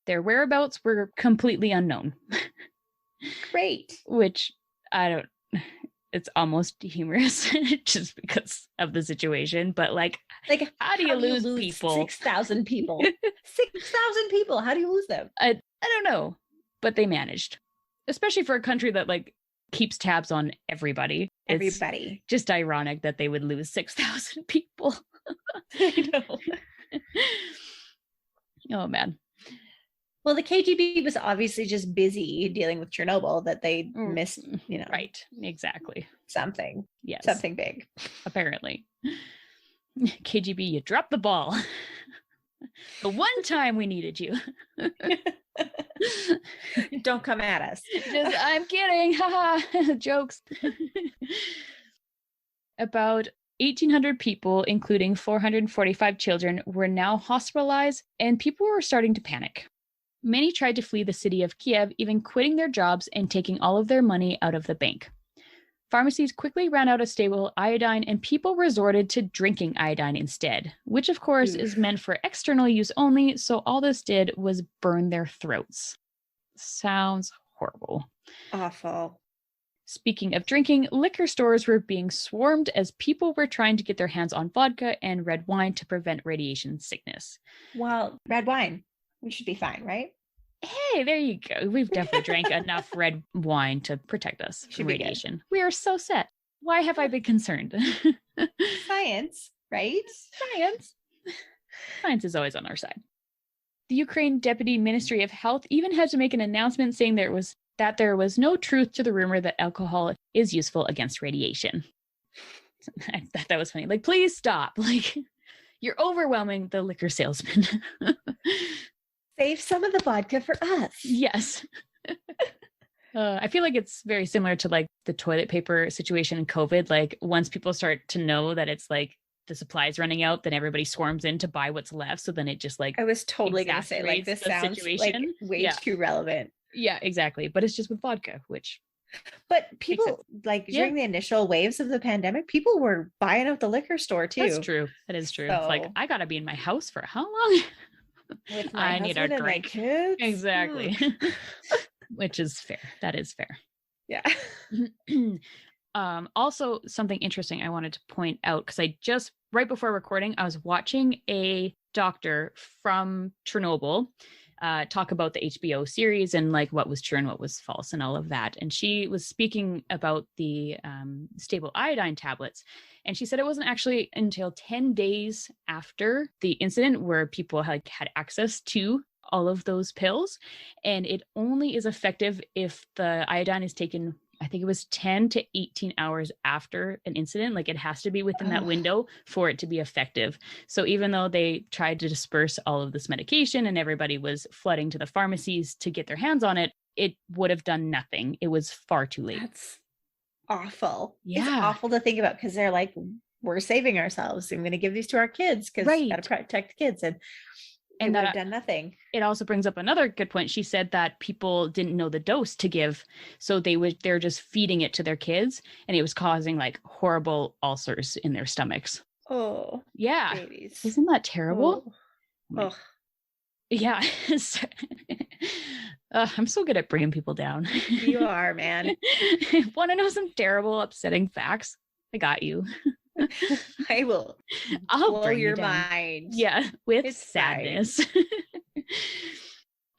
Their whereabouts were completely unknown. Great. Which, it's almost humorous just because of the situation. But how do you lose people? 6,000 people. 6,000 people. How do you lose them? I don't know, but they managed. Especially for a country that keeps tabs on everybody. It's just ironic that they would lose 6,000 people. I know. Oh, man. Well, the KGB was obviously just busy dealing with Chernobyl that they missed, Right. Exactly. Something. Yes. Something big. Apparently. KGB, you dropped the ball. The one time we needed you. Don't come at us. I'm kidding. Haha. Jokes. About 1,800 people, including 445 children, were now hospitalized, and people were starting to panic. Many tried to flee the city of Kiev, even quitting their jobs and taking all of their money out of the bank. Pharmacies quickly ran out of stable iodine, and people resorted to drinking iodine instead, which of course is meant for external use only, so all this did was burn their throats. Sounds horrible. Awful. Speaking of drinking, liquor stores were being swarmed as people were trying to get their hands on vodka and red wine to prevent radiation sickness. Well, red wine, we should be fine, right? Hey, there you go. We've definitely drank enough red wine to protect us from radiation. We are so set. Why have I been concerned? Science, right? Science is always on our side. The Ukraine Deputy Ministry of Health even had to make an announcement saying there was no truth to the rumor that alcohol is useful against radiation. I thought that was funny. Please stop. You're overwhelming the liquor salesman. Save some of the vodka for us. Yes. I feel like it's very similar to like the toilet paper situation in COVID. Like once people start to know that it's like the supply is running out, then everybody swarms in to buy what's left. So then it just like I was totally going to say, like, exacerbates this the sounds like situation. way Yeah. too relevant. Yeah, exactly. But it's just with vodka, which But makes sense. people, like, Yeah. during the initial waves of the pandemic, people were buying out the liquor store too. That's true. That is true. It's like, So- I gotta be in my house for how long? With my I need a husband and my drink. kids. Exactly. Which is fair. That is fair. Yeah. Also, something interesting I wanted to point out, because I just, right before recording, I was watching a doctor from Chernobyl talk about the HBO series and like what was true and what was false and all of that. And she was speaking about the stable iodine tablets. And she said it wasn't actually until 10 days after the incident where people had access to all of those pills. And it only is effective if the iodine is taken, I think it was 10 to 18 hours after an incident. Like it has to be within that window for it to be effective. So even though they tried to disperse all of this medication and everybody was flooding to the pharmacies to get their hands on it, it would have done nothing. It was far too late. That's awful. Yeah. It's awful to think about because they're like, we're saving ourselves. I'm going to give these to our kids because Right. got to protect the kids. And would have done nothing. It also brings up another good point. She said that people didn't know the dose to give, so they're just feeding it to their kids, and it was causing like horrible ulcers in their stomachs. Oh, yeah, babies. Isn't that terrible? Oh. Yeah. I'm so good at bringing people down. You are, man. Want to know some terrible, upsetting facts? I got you. I'll blow your mind. Yeah, with it's sadness.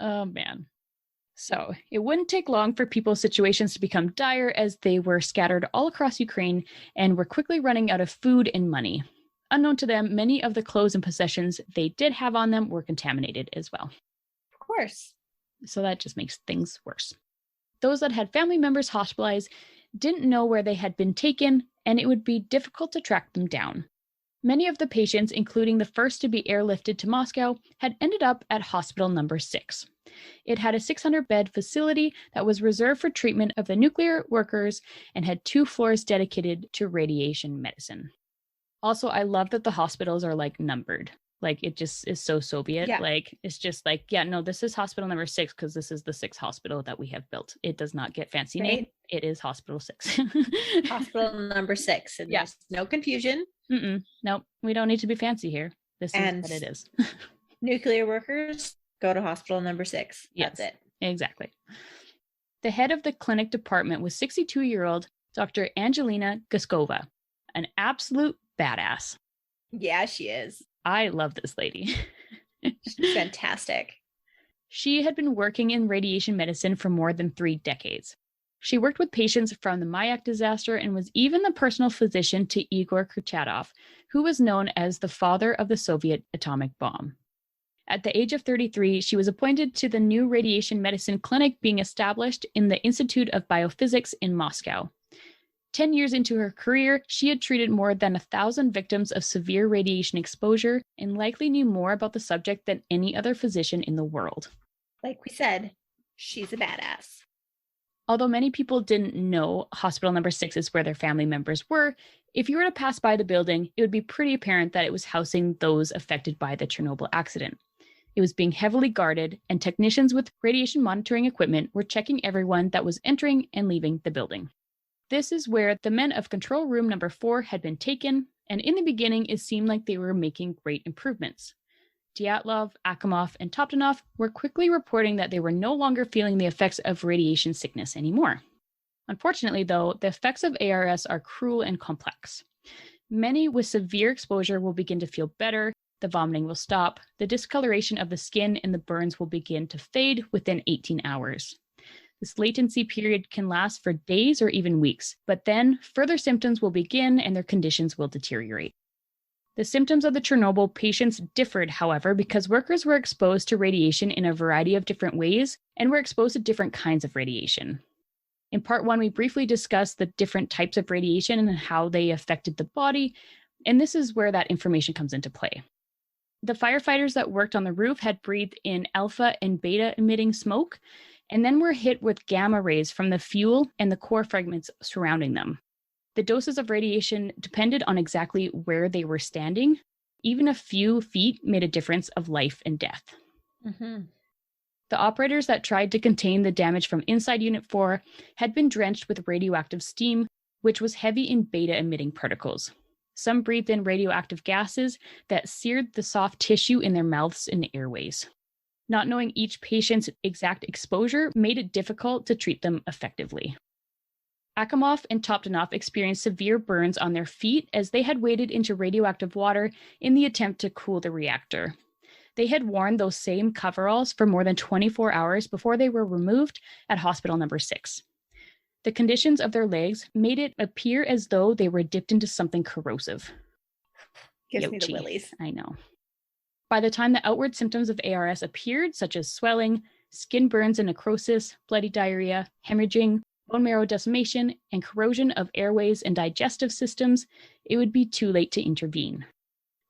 Oh man. So it wouldn't take long for people's situations to become dire as they were scattered all across Ukraine and were quickly running out of food and money. Unknown to them, many of the clothes and possessions they did have on them were contaminated as well. Of course. So that just makes things worse. Those that had family members hospitalized didn't know where they had been taken, and it would be difficult to track them down. Many of the patients, including the first to be airlifted to Moscow, had ended up at hospital number 6. It had a 600-bed facility that was reserved for treatment of the nuclear workers and had 2 floors dedicated to radiation medicine. Also, I love that the hospitals are like numbered. Like it just is so Soviet. Yeah. Like it's just like, yeah, no, this is hospital number 6 because this is the 6th hospital that we have built. It does not get fancy name. It is hospital 6. Hospital number 6. And there's no confusion. Nope. We don't need to be fancy here. This is what it is. Nuclear workers go to hospital number 6. Yes, that's it. Exactly. The head of the clinic department was 62-year-old Dr. Angelina Guskova, an absolute badass. Yeah, she is. I love this lady. She's fantastic. She had been working in radiation medicine for more than 3 decades. She worked with patients from the Mayak disaster and was even the personal physician to Igor Kurchatov, who was known as the father of the Soviet atomic bomb. At the age of 33, she was appointed to the new radiation medicine clinic being established in the Institute of Biophysics in Moscow. 10 years into her career, she had treated more than 1,000 victims of severe radiation exposure and likely knew more about the subject than any other physician in the world. Like we said, she's a badass. Although many people didn't know hospital number 6 is where their family members were, if you were to pass by the building, it would be pretty apparent that it was housing those affected by the Chernobyl accident. It was being heavily guarded, and technicians with radiation monitoring equipment were checking everyone that was entering and leaving the building. This is where the men of control room number 4 had been taken, and in the beginning it seemed like they were making great improvements. Diatlov, Akimov, and Toptonov were quickly reporting that they were no longer feeling the effects of radiation sickness anymore. Unfortunately, though, the effects of ARS are cruel and complex. Many with severe exposure will begin to feel better, the vomiting will stop, the discoloration of the skin and the burns will begin to fade within 18 hours. This latency period can last for days or even weeks, but then further symptoms will begin and their conditions will deteriorate. The symptoms of the Chernobyl patients differed, however, because workers were exposed to radiation in a variety of different ways and were exposed to different kinds of radiation. In part 1, we briefly discussed the different types of radiation and how they affected the body, and this is where that information comes into play. The firefighters that worked on the roof had breathed in alpha and beta emitting smoke, and then were hit with gamma rays from the fuel and the core fragments surrounding them. The doses of radiation depended on exactly where they were standing. Even a few feet made a difference of life and death. Mm-hmm. The operators that tried to contain the damage from inside Unit 4 had been drenched with radioactive steam, which was heavy in beta-emitting particles. Some breathed in radioactive gases that seared the soft tissue in their mouths and airways. Not knowing each patient's exact exposure made it difficult to treat them effectively. Akimov and Toptanov experienced severe burns on their feet as they had waded into radioactive water in the attempt to cool the reactor. They had worn those same coveralls for more than 24 hours before they were removed at Hospital Number 6. The conditions of their legs made it appear as though they were dipped into something corrosive. Gives me the willies. I know. By the time the outward symptoms of ARS appeared, such as swelling, skin burns and necrosis, bloody diarrhea, hemorrhaging, bone marrow decimation, and corrosion of airways and digestive systems, it would be too late to intervene.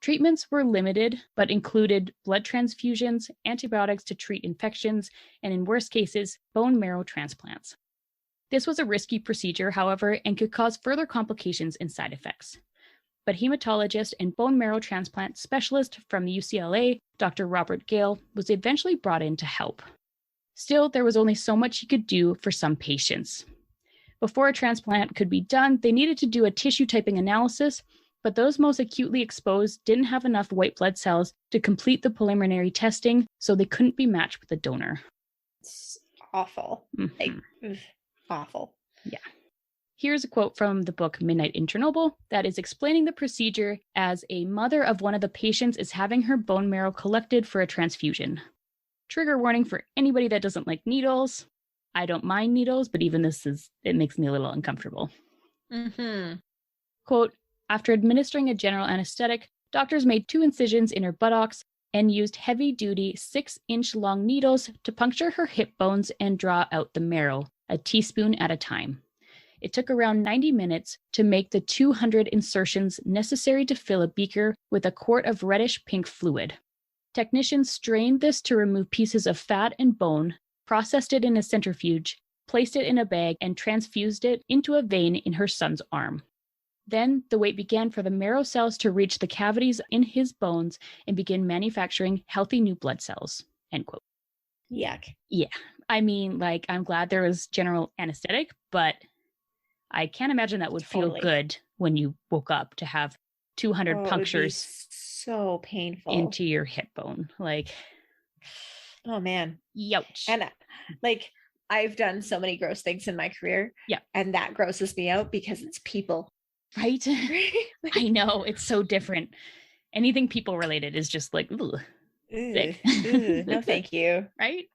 Treatments were limited, but included blood transfusions, antibiotics to treat infections, and in worst cases, bone marrow transplants. This was a risky procedure, however, and could cause further complications and side effects. But hematologist and bone marrow transplant specialist from UCLA, Dr. Robert Gale, was eventually brought in to help. Still, there was only so much he could do for some patients. Before a transplant could be done, they needed to do a tissue typing analysis, but those most acutely exposed didn't have enough white blood cells to complete the preliminary testing, so they couldn't be matched with a donor. It's awful. Mm-hmm. Awful. Yeah. Here's a quote from the book Midnight in Chernobyl that is explaining the procedure as a mother of one of the patients is having her bone marrow collected for a transfusion. Trigger warning for anybody that doesn't like needles. I don't mind needles, but even it makes me a little uncomfortable. Mm-hmm. Quote, after administering a general anesthetic, doctors made 2 incisions in her buttocks and used heavy-duty 6-inch long needles to puncture her hip bones and draw out the marrow, a teaspoon at a time. It took around 90 minutes to make the 200 insertions necessary to fill a beaker with a quart of reddish-pink fluid. Technicians strained this to remove pieces of fat and bone, processed it in a centrifuge, placed it in a bag, and transfused it into a vein in her son's arm. Then the wait began for the marrow cells to reach the cavities in his bones and begin manufacturing healthy new blood cells. End quote. Yuck. Yeah. I mean, I'm glad there was general anesthetic, but I can't imagine that would feel good when you woke up to have 200 punctures. It would be so painful into your hip bone. Oh man. Youch. And I've done so many gross things in my career. Yeah. And that grosses me out because it's people. Right? I know. It's so different. Anything people related is just ugh. No, thank you. Right?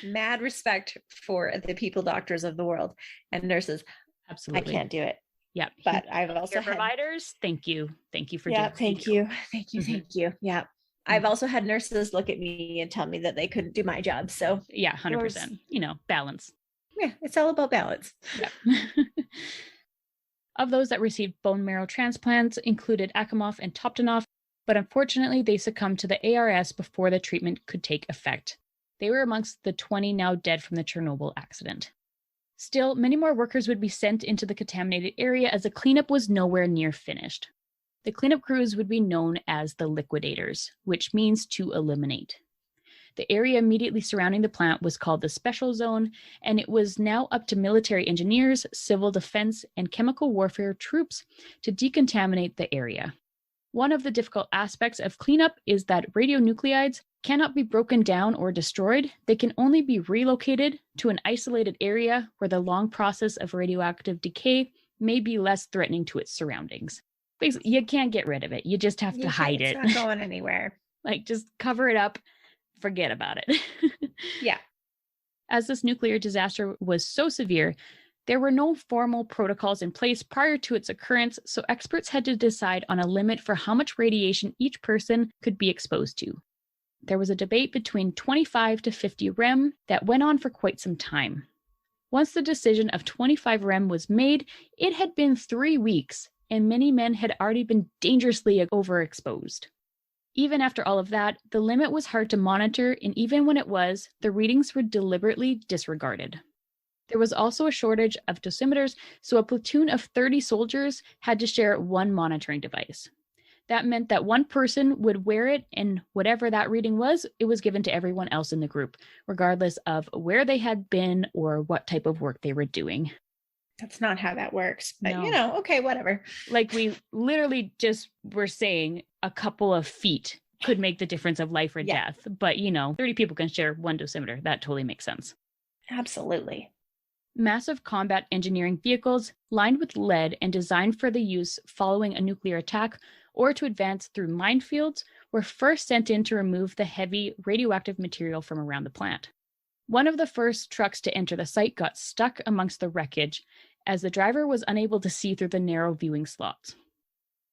Mad respect for the people doctors of the world and nurses. Absolutely. I can't do it. Yeah. But I've also had providers. Thank you. Thank you for doing thank you. Thank you. Yeah. I've also had nurses look at me and tell me that they couldn't do my job. So yeah, 100%. Balance. Yeah, it's all about balance. Yeah. Of those that received bone marrow transplants included Akimov and Toptanov, but unfortunately they succumbed to the ARS before the treatment could take effect. They were amongst the 20 now dead from the Chernobyl accident. Still, many more workers would be sent into the contaminated area as the cleanup was nowhere near finished. The cleanup crews would be known as the Liquidators, which means to eliminate. The area immediately surrounding the plant was called the Special Zone, and it was now up to military engineers, civil defense, and chemical warfare troops to decontaminate the area. One of the difficult aspects of cleanup is that radionuclides cannot be broken down or destroyed. They can only be relocated to an isolated area where the long process of radioactive decay may be less threatening to its surroundings. Basically, you can't get rid of it. You just have to hide it. It's not going anywhere. Just cover it up. Forget about it. Yeah. As this nuclear disaster was so severe, there were no formal protocols in place prior to its occurrence, so experts had to decide on a limit for how much radiation each person could be exposed to. There was a debate between 25 to 50 rem that went on for quite some time. Once the decision of 25 rem was made, it had been 3 weeks, and many men had already been dangerously overexposed. Even after all of that, the limit was hard to monitor, and even when it was, the readings were deliberately disregarded. There was also a shortage of dosimeters, so a platoon of 30 soldiers had to share one monitoring device. That meant that one person would wear it, and whatever that reading was, it was given to everyone else in the group, regardless of where they had been or what type of work they were doing. That's not how that works, but No. Okay, whatever. Like, we literally just were saying a couple of feet could make the difference of life or death, but 30 people can share one dosimeter. That totally makes sense. Absolutely. Massive combat engineering vehicles lined with lead and designed for the use following a nuclear attack or to advance through minefields were first sent in to remove the heavy radioactive material from around the plant. One of the first trucks to enter the site got stuck amongst the wreckage as the driver was unable to see through the narrow viewing slots.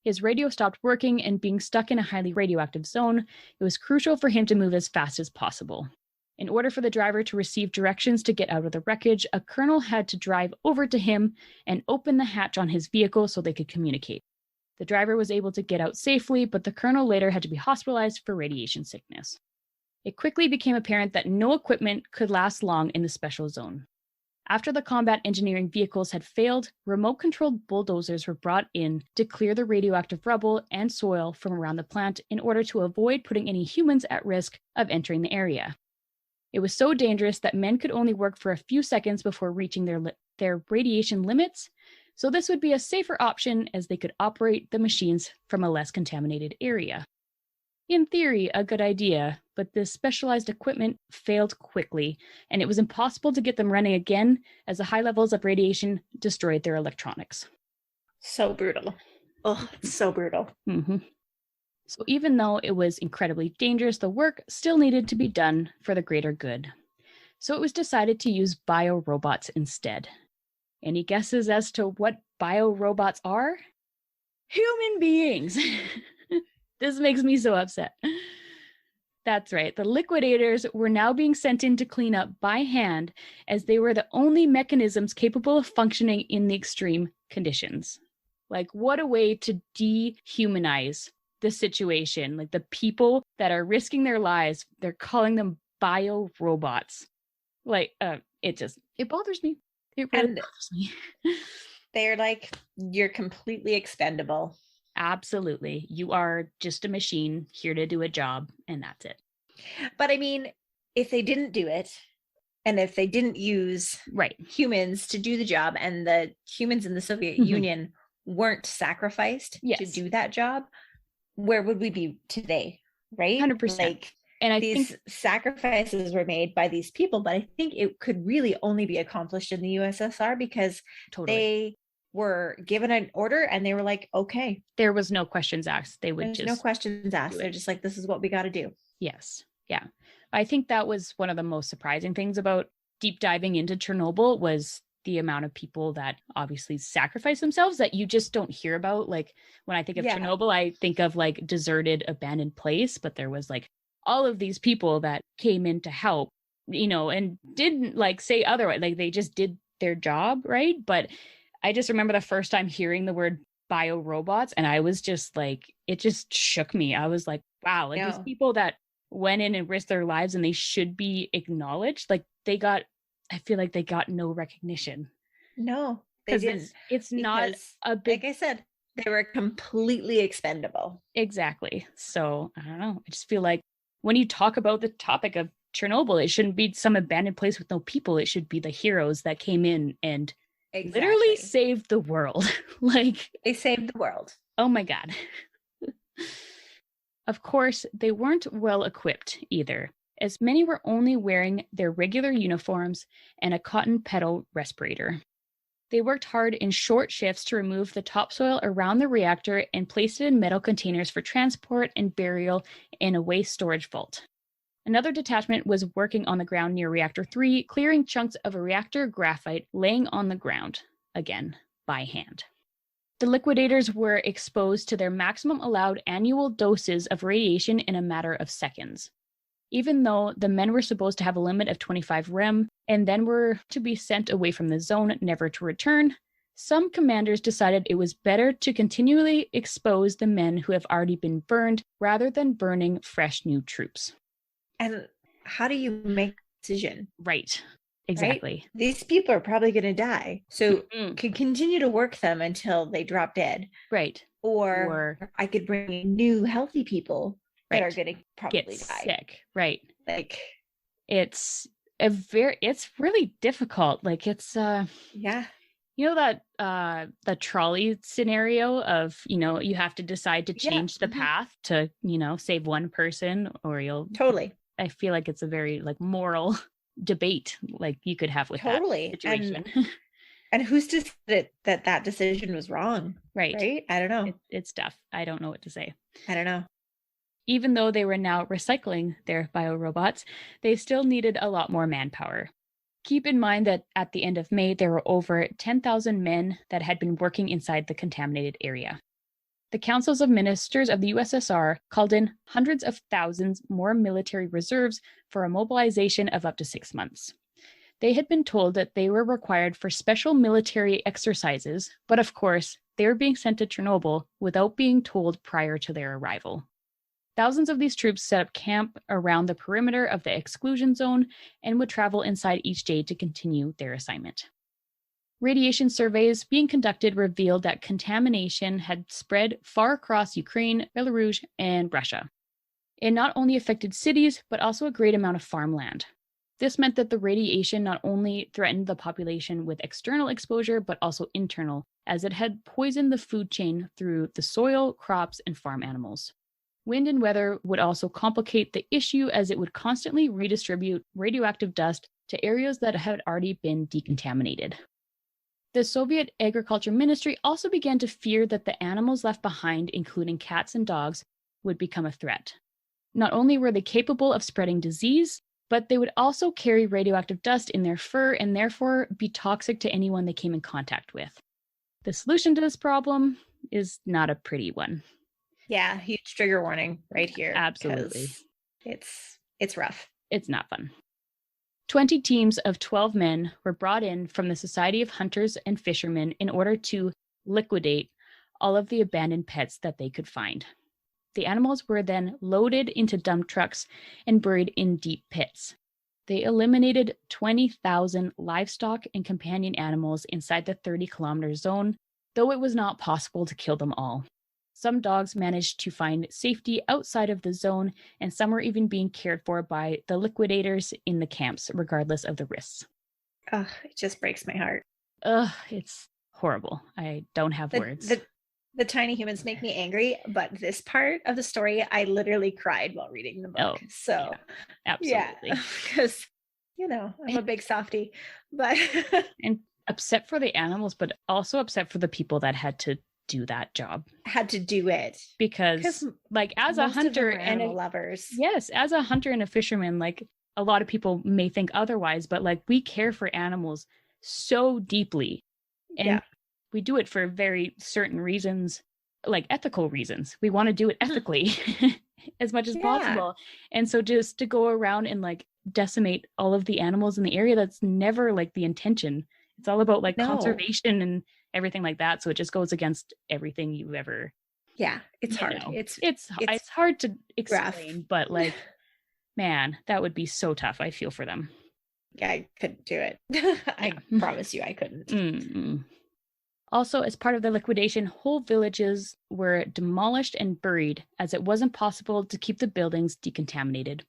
His radio stopped working, and being stuck in a highly radioactive zone, it was crucial for him to move as fast as possible. In order for the driver to receive directions to get out of the wreckage, a colonel had to drive over to him and open the hatch on his vehicle so they could communicate. The driver was able to get out safely, but the colonel later had to be hospitalized for radiation sickness. It quickly became apparent that no equipment could last long in the special zone. After the combat engineering vehicles had failed, remote-controlled bulldozers were brought in to clear the radioactive rubble and soil from around the plant in order to avoid putting any humans at risk of entering the area. It was so dangerous that men could only work for a few seconds before reaching their radiation limits, so this would be a safer option as they could operate the machines from a less contaminated area. In theory, a good idea, but this specialized equipment failed quickly, and it was impossible to get them running again as the high levels of radiation destroyed their electronics. So brutal. Oh, it's so brutal. Mm-hmm. So even though it was incredibly dangerous, the work still needed to be done for the greater good. So it was decided to use biorobots instead. Any guesses as to what biorobots are? Human beings! This makes me so upset. That's right. The Liquidators were now being sent in to clean up by hand, as they were the only mechanisms capable of functioning in the extreme conditions. Like, what a way to dehumanize the situation. Like, the people that are risking their lives, they're calling them biorobots. Like, it bothers me. It really bothers me. They're like, you're completely expendable. Absolutely. You are just a machine here to do a job, and that's it. But I mean, if they didn't do it, and if they didn't use humans to do the job, and the humans in the Soviet Union weren't sacrificed to do that job, where would we be today? Right? 100%. Like, and these sacrifices were made by these people, but I think it could really only be accomplished in the USSR because they were given an order and they were like, okay. There was no questions asked. There's no questions asked. They're just like, this is what we got to do. Yes. Yeah. I think that was one of the most surprising things about deep diving into Chernobyl was the amount of people that obviously sacrifice themselves that you just don't hear about. Like, when I think of Chernobyl, I think of like deserted, abandoned place, but there was like all of these people that came in to help, and didn't like say otherwise. Like, they just did their job, right? But I just remember the first time hearing the word biorobots, and I was just like, it just shook me. I was like, wow, like these people that went in and risked their lives and they should be acknowledged. Like, I feel like they got no recognition. No, they didn't. It's not a big, like I said, they were completely expendable. Exactly. So I don't know. I just feel like when you talk about the topic of Chernobyl, it shouldn't be some abandoned place with no people. It should be the heroes that came in and literally saved the world. Like, they saved the world. Oh my God. Of course, they weren't well equipped either, as many were only wearing their regular uniforms and a cotton pedal respirator. They worked hard in short shifts to remove the topsoil around the reactor and place it in metal containers for transport and burial in a waste storage vault. Another detachment was working on the ground near Reactor 3, clearing chunks of a reactor graphite laying on the ground, again, by hand. The Liquidators were exposed to their maximum allowed annual doses of radiation in a matter of seconds. Even though the men were supposed to have a limit of 25 rem and then were to be sent away from the zone, never to return, some commanders decided it was better to continually expose the men who have already been burned rather than burning fresh new troops. And how do you make a decision? Right. Exactly. Right? These people are probably going to die. So could continue to work them until they drop dead. Right. Or I could bring in new healthy people that are Right. going to probably Get die. sick. Right. Like it's really difficult. Like it's yeah. You know that the trolley scenario of, you have to decide to change the path to, save one person or you'll Totally. I feel like it's a very like moral debate like you could have with that situation. And who's to say that decision was wrong? Right. I don't know. It's tough. I don't know what to say. I don't know. Even though they were now recycling their biorobots, they still needed a lot more manpower. Keep in mind that at the end of May, there were over 10,000 men that had been working inside the contaminated area. The councils of ministers of the USSR called in hundreds of thousands more military reserves for a mobilization of up to 6 months. They had been told that they were required for special military exercises, but of course, they were being sent to Chernobyl without being told prior to their arrival. Thousands of these troops set up camp around the perimeter of the exclusion zone and would travel inside each day to continue their assignment. Radiation surveys being conducted revealed that contamination had spread far across Ukraine, Belarus, and Russia. It not only affected cities, but also a great amount of farmland. This meant that the radiation not only threatened the population with external exposure, but also internal, as it had poisoned the food chain through the soil, crops, and farm animals. Wind and weather would also complicate the issue as it would constantly redistribute radioactive dust to areas that had already been decontaminated. The Soviet Agriculture Ministry also began to fear that the animals left behind, including cats and dogs, would become a threat. Not only were they capable of spreading disease, but they would also carry radioactive dust in their fur and therefore be toxic to anyone they came in contact with. The solution to this problem is not a pretty one. Yeah, huge trigger warning right here. Absolutely. It's rough. It's not fun. 20 teams of 12 men were brought in from the Society of Hunters and Fishermen in order to liquidate all of the abandoned pets that they could find. The animals were then loaded into dump trucks and buried in deep pits. They eliminated 20,000 livestock and companion animals inside the 30-kilometer zone, though it was not possible to kill them all. Some dogs managed to find safety outside of the zone, and some were even being cared for by the liquidators in the camps, regardless of the risks. Ugh, it just breaks my heart. Ugh, it's horrible. I don't have words. The tiny humans make me angry, but this part of the story, I literally cried while reading the book. Oh, so, yeah, absolutely. Because, I'm a big softie, but... and upset for the animals, but also upset for the people that had to do that job. Had to do it. Because like as a hunter and lovers. Yes, as a hunter and a fisherman, like a lot of people may think otherwise, but like we care for animals so deeply. And we do it for very certain reasons, like ethical reasons. We want to do it ethically as much as possible. And so just to go around and like decimate all of the animals in the area, that's never like the intention. It's all about like conservation and everything like that. So it just goes against everything you've ever. Yeah, it's hard. It's hard to explain, but like, man, that would be so tough. I feel for them. Yeah, I couldn't do it. I promise you I couldn't. Mm-mm. Also, as part of the liquidation, whole villages were demolished and buried as it wasn't possible to keep the buildings decontaminated.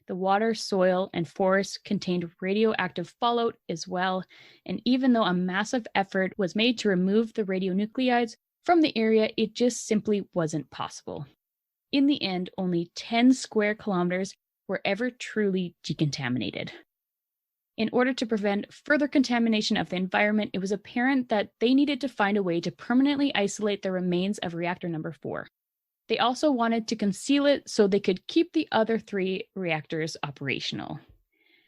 The water, soil, and forests contained radioactive fallout as well, and even though a massive effort was made to remove the radionuclides from the area, it just simply wasn't possible. In the end, only 10 square kilometers were ever truly decontaminated. In order to prevent further contamination of the environment, it was apparent that they needed to find a way to permanently isolate the remains of reactor number 4. They also wanted to conceal it so they could keep the other 3 reactors operational.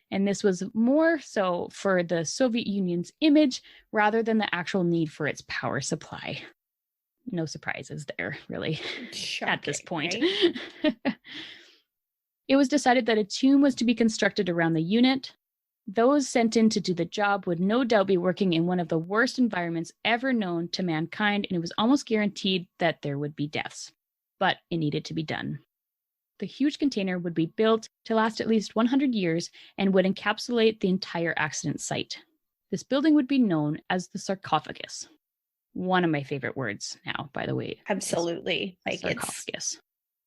And this was more so for the Soviet Union's image rather than the actual need for its power supply. No surprises there, really, at this point. Right? It was decided that a tomb was to be constructed around the unit. Those sent in to do the job would no doubt be working in one of the worst environments ever known to mankind, and it was almost guaranteed that there would be deaths. But it needed to be done. The huge container would be built to last at least 100 years and would encapsulate the entire accident site. This building would be known as the sarcophagus. One of my favorite words now, by the way. Absolutely. Like, sarcophagus.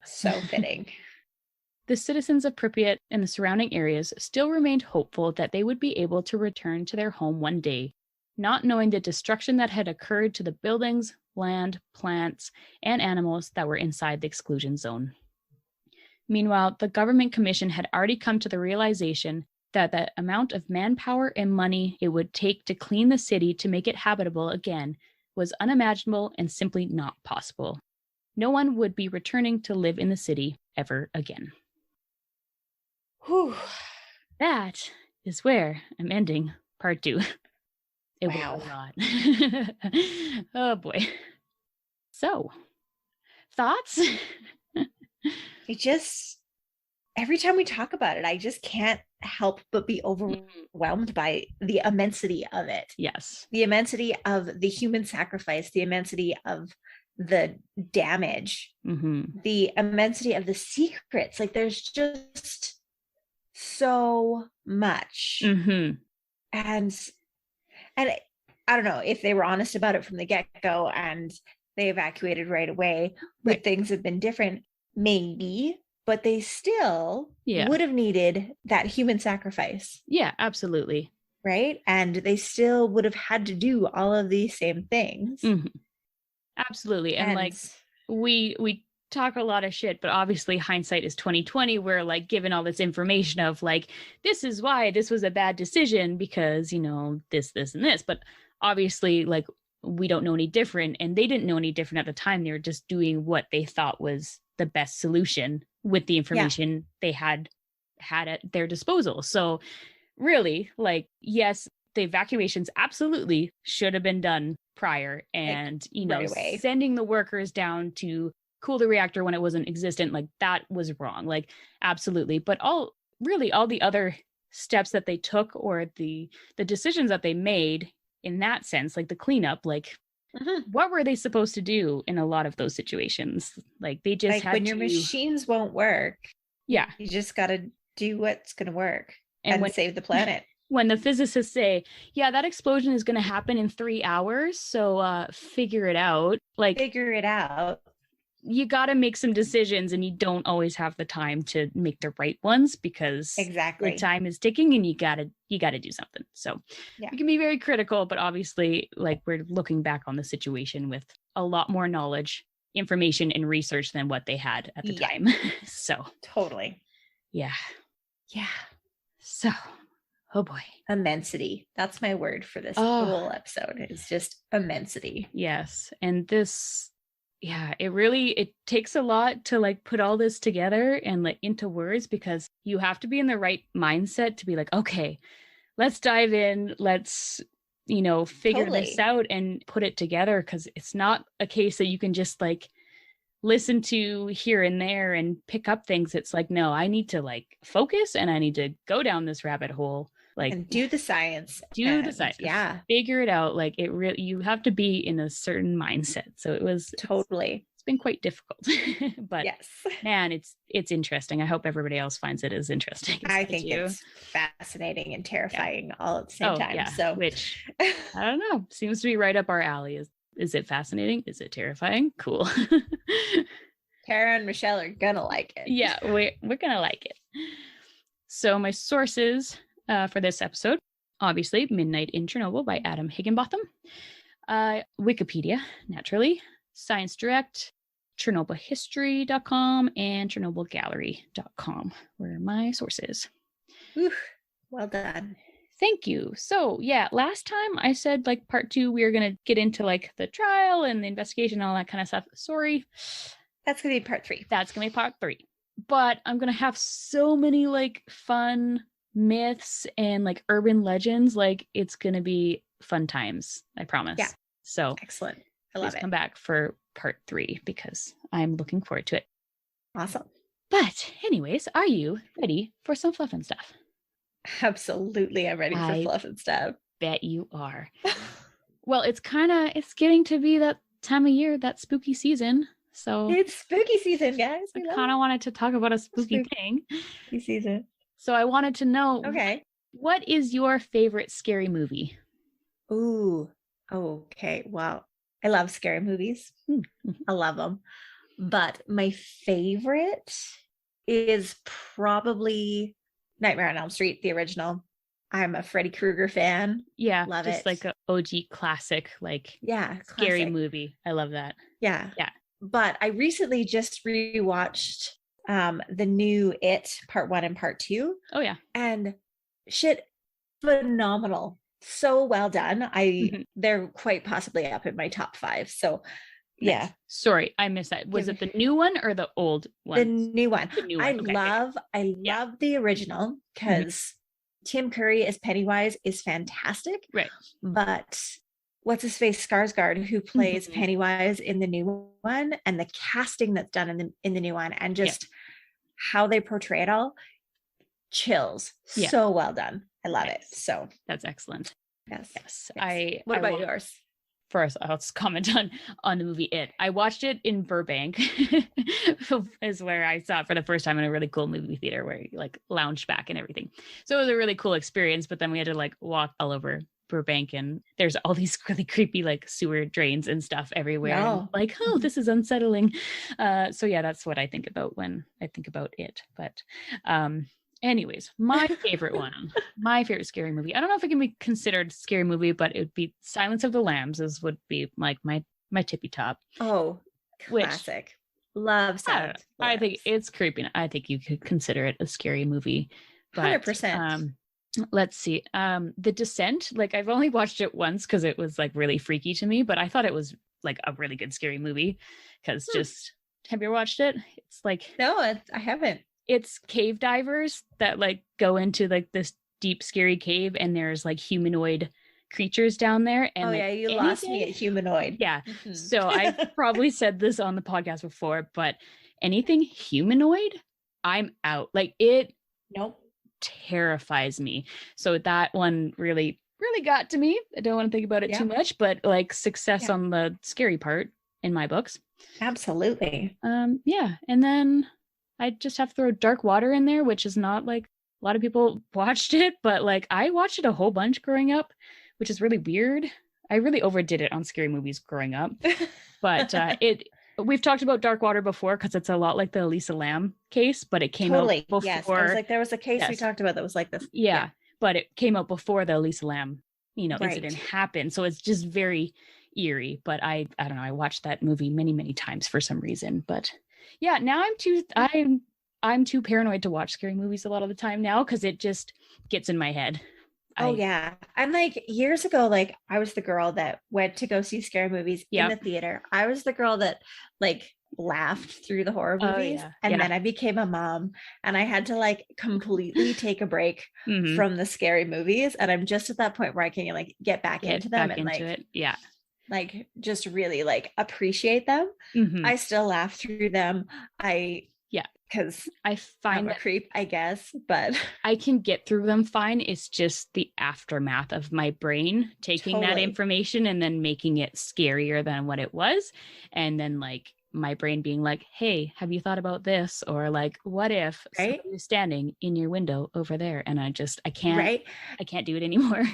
It's so fitting. The citizens of Pripyat and the surrounding areas still remained hopeful that they would be able to return to their home one day, not knowing the destruction that had occurred to the buildings, land, plants, and animals that were inside the exclusion zone. Meanwhile, the government commission had already come to the realization that the amount of manpower and money it would take to clean the city to make it habitable again was unimaginable and simply not possible. No one would be returning to live in the city ever again. Whew. That is where I'm ending part 2. It Wow. was not. Oh boy. So, thoughts? Every time we talk about it, I just can't help but be overwhelmed by the immensity of it. Yes. The immensity of the human sacrifice, the immensity of the damage, the immensity of the secrets. Like, there's just so much. And I don't know if they were honest about it from the get-go and they evacuated right away, would things have been different? Maybe, but they still would have needed that human sacrifice. Yeah, absolutely. Right? And they still would have had to do all of these same things. Absolutely. And like, we talk a lot of shit, but obviously hindsight is 2020. We're like given all this information of like, this is why this was a bad decision because, you know, this, and this. But obviously, like, we don't know any different, and they didn't know any different at the time. They were just doing what they thought was the best solution with the information they had at their disposal. So really, like, yes, the evacuations absolutely should have been done prior, and like, you know, right sending the workers down to cool the reactor when it wasn't existent, like, that was wrong. Like, absolutely. But all the other steps that they took, or the decisions that they made in that sense, like the cleanup, like, what were they supposed to do in a lot of those situations? Like, they just had when your machines won't work. Yeah. You just got to do what's going to work and save the planet. When the physicists say, yeah, that explosion is going to happen in 3 hours, so figure it out. Like, figure it out. You got to make some decisions, and you don't always have the time to make the right ones because the time is ticking, and you got to do something. So we can be very critical, but obviously, like, we're looking back on the situation with a lot more knowledge, information, and research than what they had at the time. So totally. Yeah. So, oh boy. Immensity. That's my word for this whole episode. It's just immensity. Yes. And this, it takes a lot to like put all this together and like into words, because you have to be in the right mindset to be like, okay, let's dive in. Let's, figure this out and put it together. Cause it's not a case that you can just like listen to here and there and pick up things. It's like, no, I need to like focus, and I need to go down this rabbit hole. Like, and do the science. Yeah. Figure it out. Like, it really, you have to be in a certain mindset. So it's been quite difficult, but yes, man, it's interesting. I hope everybody else finds it as interesting. I think it's fascinating and terrifying all at the same time. Yeah. So, which I don't know, seems to be right up our alley. Is it fascinating? Is it terrifying? Cool. Tara and Michelle are gonna like it. Yeah, we're gonna like it. So my sources for this episode, obviously, Midnight in Chernobyl by Adam Higginbotham, Wikipedia, naturally, Science Direct, ChernobylHistory.com, and ChernobylGallery.com were my sources. Well done. Thank you. So yeah, last time I said like part 2, we were going to get into like the trial and the investigation and all that kind of stuff. Sorry. That's going to be part 3. That's going to be part 3. But I'm going to have so many like fun myths and like urban legends. Like, it's going to be fun times. I promise. Yeah. So excellent. I love it. Come back for part 3 because I'm looking forward to it. Awesome. But anyways, are you ready for some fluff and stuff? Absolutely. I'm ready for I fluff and stuff. bet you are. Well, it's getting to be that time of year, that spooky season. So It's spooky season, guys. I We love kind of wanted to talk about a spooky thing. spooky season. So I wanted to know, Okay. what is your favorite scary movie? Ooh. Okay. Well, I love scary movies. Mm-hmm. I love them. But my favorite is probably Nightmare on Elm Street, the original. I'm a Freddy Krueger fan. Yeah, Love just it. like a OG classic, like Yeah, scary classic. movie. I love that. Yeah. Yeah. But I recently just rewatched the new It Part 1 and Part 2. Oh yeah. And shit, phenomenal. So well done. They're quite possibly up in my top 5. So yeah. Nice. Sorry, I missed that. Was it the new one or the old one? The new one. The new one. I Okay. love the original because Tim Curry as Pennywise is fantastic. Right. But what's his face, Skarsgård, who plays Pennywise in the new one, and the casting that's done in the new one, and just how they portray it all, chills. Yeah. So well done. I love it. So that's excellent. Yes. What about yours? First, I'll just comment on the movie It. I watched it in Burbank, is where I saw it for the first time in a really cool movie theater where you like lounged back and everything. So it was a really cool experience. But then we had to like walk all over Burbank, and there's all these really creepy like sewer drains and stuff everywhere. And, like, oh, this is unsettling. So yeah, that's what I think about when I think about It. But anyways, my favorite one, my favorite scary movie. I don't know if it can be considered a scary movie, but it would be Silence of the Lambs would be like my tippy top. Oh, classic. Love Silence. I think it's creepy. I think you could consider it a scary movie. But, 100%. Let's see. The Descent, like I've only watched it once because it was like really freaky to me, but I thought it was like a really good scary movie because have you ever watched it? It's like, no, I haven't. It's cave divers that like go into like this deep scary cave, and there's like humanoid creatures down there. And you lost me at humanoid. Yeah. So I've probably said this on the podcast before, but anything humanoid, I'm out. Like it terrifies me. So that one really got to me. I don't want to think about it too much, but like success on the scary part in my books. Absolutely. Yeah. And then I just have to throw Dark Water in there, which is not like a lot of people watched it, but like I watched it a whole bunch growing up, which is really weird. I really overdid it on scary movies growing up, but we've talked about Dark Water before because it's a lot like the Elisa Lam case, but it came out before. Yes, I was like, there was a case we talked about that was like this. Yeah, but it came out before the Elisa Lam, incident happened, so it's just very eerie. But I don't know. I watched that movie many times for some reason, but. Yeah, now I'm too paranoid to watch scary movies a lot of the time now because it just gets in my head. Yeah. And like years ago, like I was the girl that went to go see scary movies in the theater. I was the girl that like laughed through the horror movies. And then I became a mom and I had to like completely take a break from the scary movies. And I'm just at that point where I can like get back into them and like, like just really like appreciate them. I still laugh through them. Because I find I'm a creep, I guess, but I can get through them fine. It's just the aftermath of my brain taking that information and then making it scarier than what it was. And then like my brain being like, hey, have you thought about this? Or like, what if somebody was standing in your window over there? And I can't do it anymore.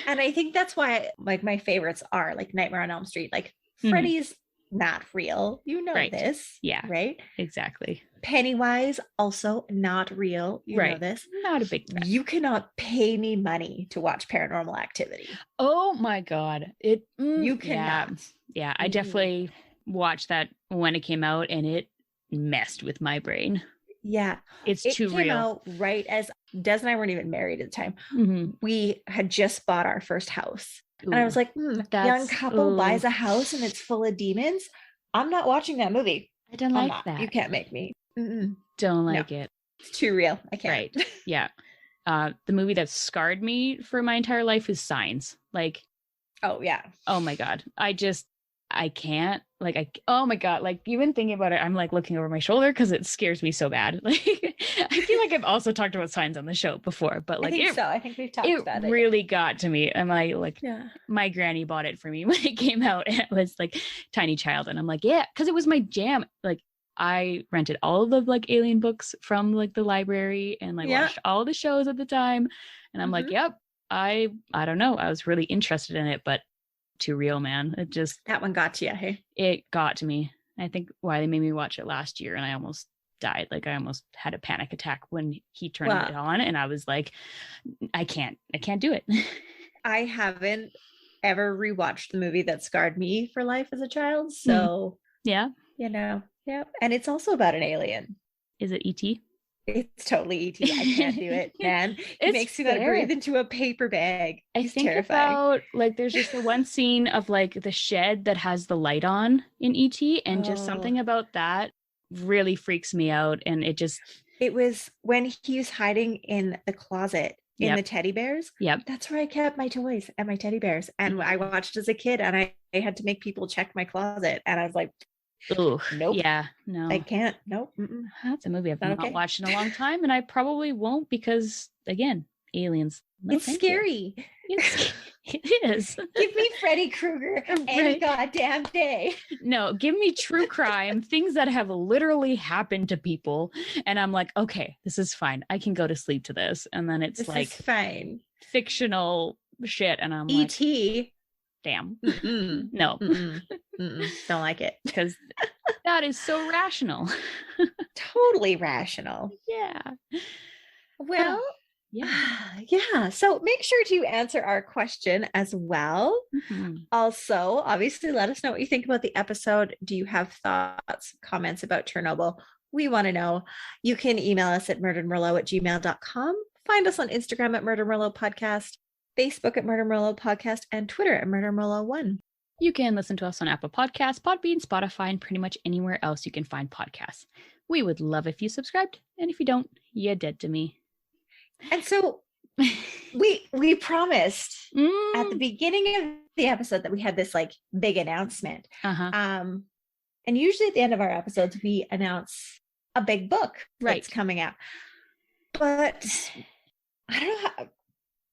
And I think that's why like my favorites are like Nightmare on Elm Street, like Freddy's not real. This. Yeah. Right? Exactly. Pennywise, also not real. You know this. Not a big fan. You cannot pay me money to watch Paranormal Activity. Oh my God. You cannot. Yeah, I definitely watched that when it came out and it messed with my brain. Yeah. It too came real. Out right as Des and I weren't even married at the time. We had just bought our first house. And I was like, young couple buys a house and it's full of demons. I'm not watching that movie. I don't like that. You can't make me. Don't like it. It's too real. I can't. Right. Yeah. The movie that scarred me for my entire life is Signs. Like, oh yeah. Oh my God. I can't, like, oh my God, like even thinking about it, I'm like looking over my shoulder because it scares me so bad. Like, I feel like I've also talked about signs on the show before, but like, I think we've talked about it. It really got to me. And Yeah. my granny bought it for me when it came out, and it was like Tiny Child. And I'm like, yeah, because it was my jam. Like, I rented all of the like alien books from like the library and like watched all the shows at the time. And I'm like, yep, I don't know. I was really interested in it, but too real, man. It just, that one got to you, hey? It got to me. I think why they made me watch it last year, and I almost died. Like, I almost had a panic attack when he turned it on, and I was like, I can't do it. I haven't ever rewatched the movie that scarred me for life as a child. So yeah, you know, and it's also about an alien. Is it E.T.? It's totally E.T. I can't do it, man. It makes me want to breathe into a paper bag. I think terrifying. About like there's just the one scene of like the shed that has the light on in E.T. and just something about that really freaks me out. And it was when he was hiding in the closet in the teddy bears. Yep. That's where I kept my toys and my teddy bears. And I watched as a kid, and I had to make people check my closet, and I was like, oh nope. Yeah, no, I can't. Nope. That's a movie I've not watched in a long time, and I probably won't because, again, aliens. No, it's scary. It is. Give me Freddy Krueger any goddamn day. No, give me true crime, things that have literally happened to people, and I'm like, okay, this is fine. I can go to sleep to this, and then it's like fine fictional shit, and I'm E.T. like, damn. No. Don't like it. Because that is so rational. Totally rational. Yeah. Well, yeah. So make sure to answer our question as well. Also, obviously, let us know what you think about the episode. Do you have thoughts, comments about Chernobyl? We want to know. You can email us at murderedmerlot@gmail.com. Find us on Instagram at Murder Merlot Podcast, Facebook at Murder Merlot Podcast, and Twitter at Murder Merlot 1. You can listen to us on Apple Podcasts, Podbean, Spotify, and pretty much anywhere else you can find podcasts. We would love if you subscribed, and if you don't, you're dead to me. And so we promised at the beginning of the episode that we had this like big announcement. And usually at the end of our episodes, we announce a big book that's coming out. But I don't know.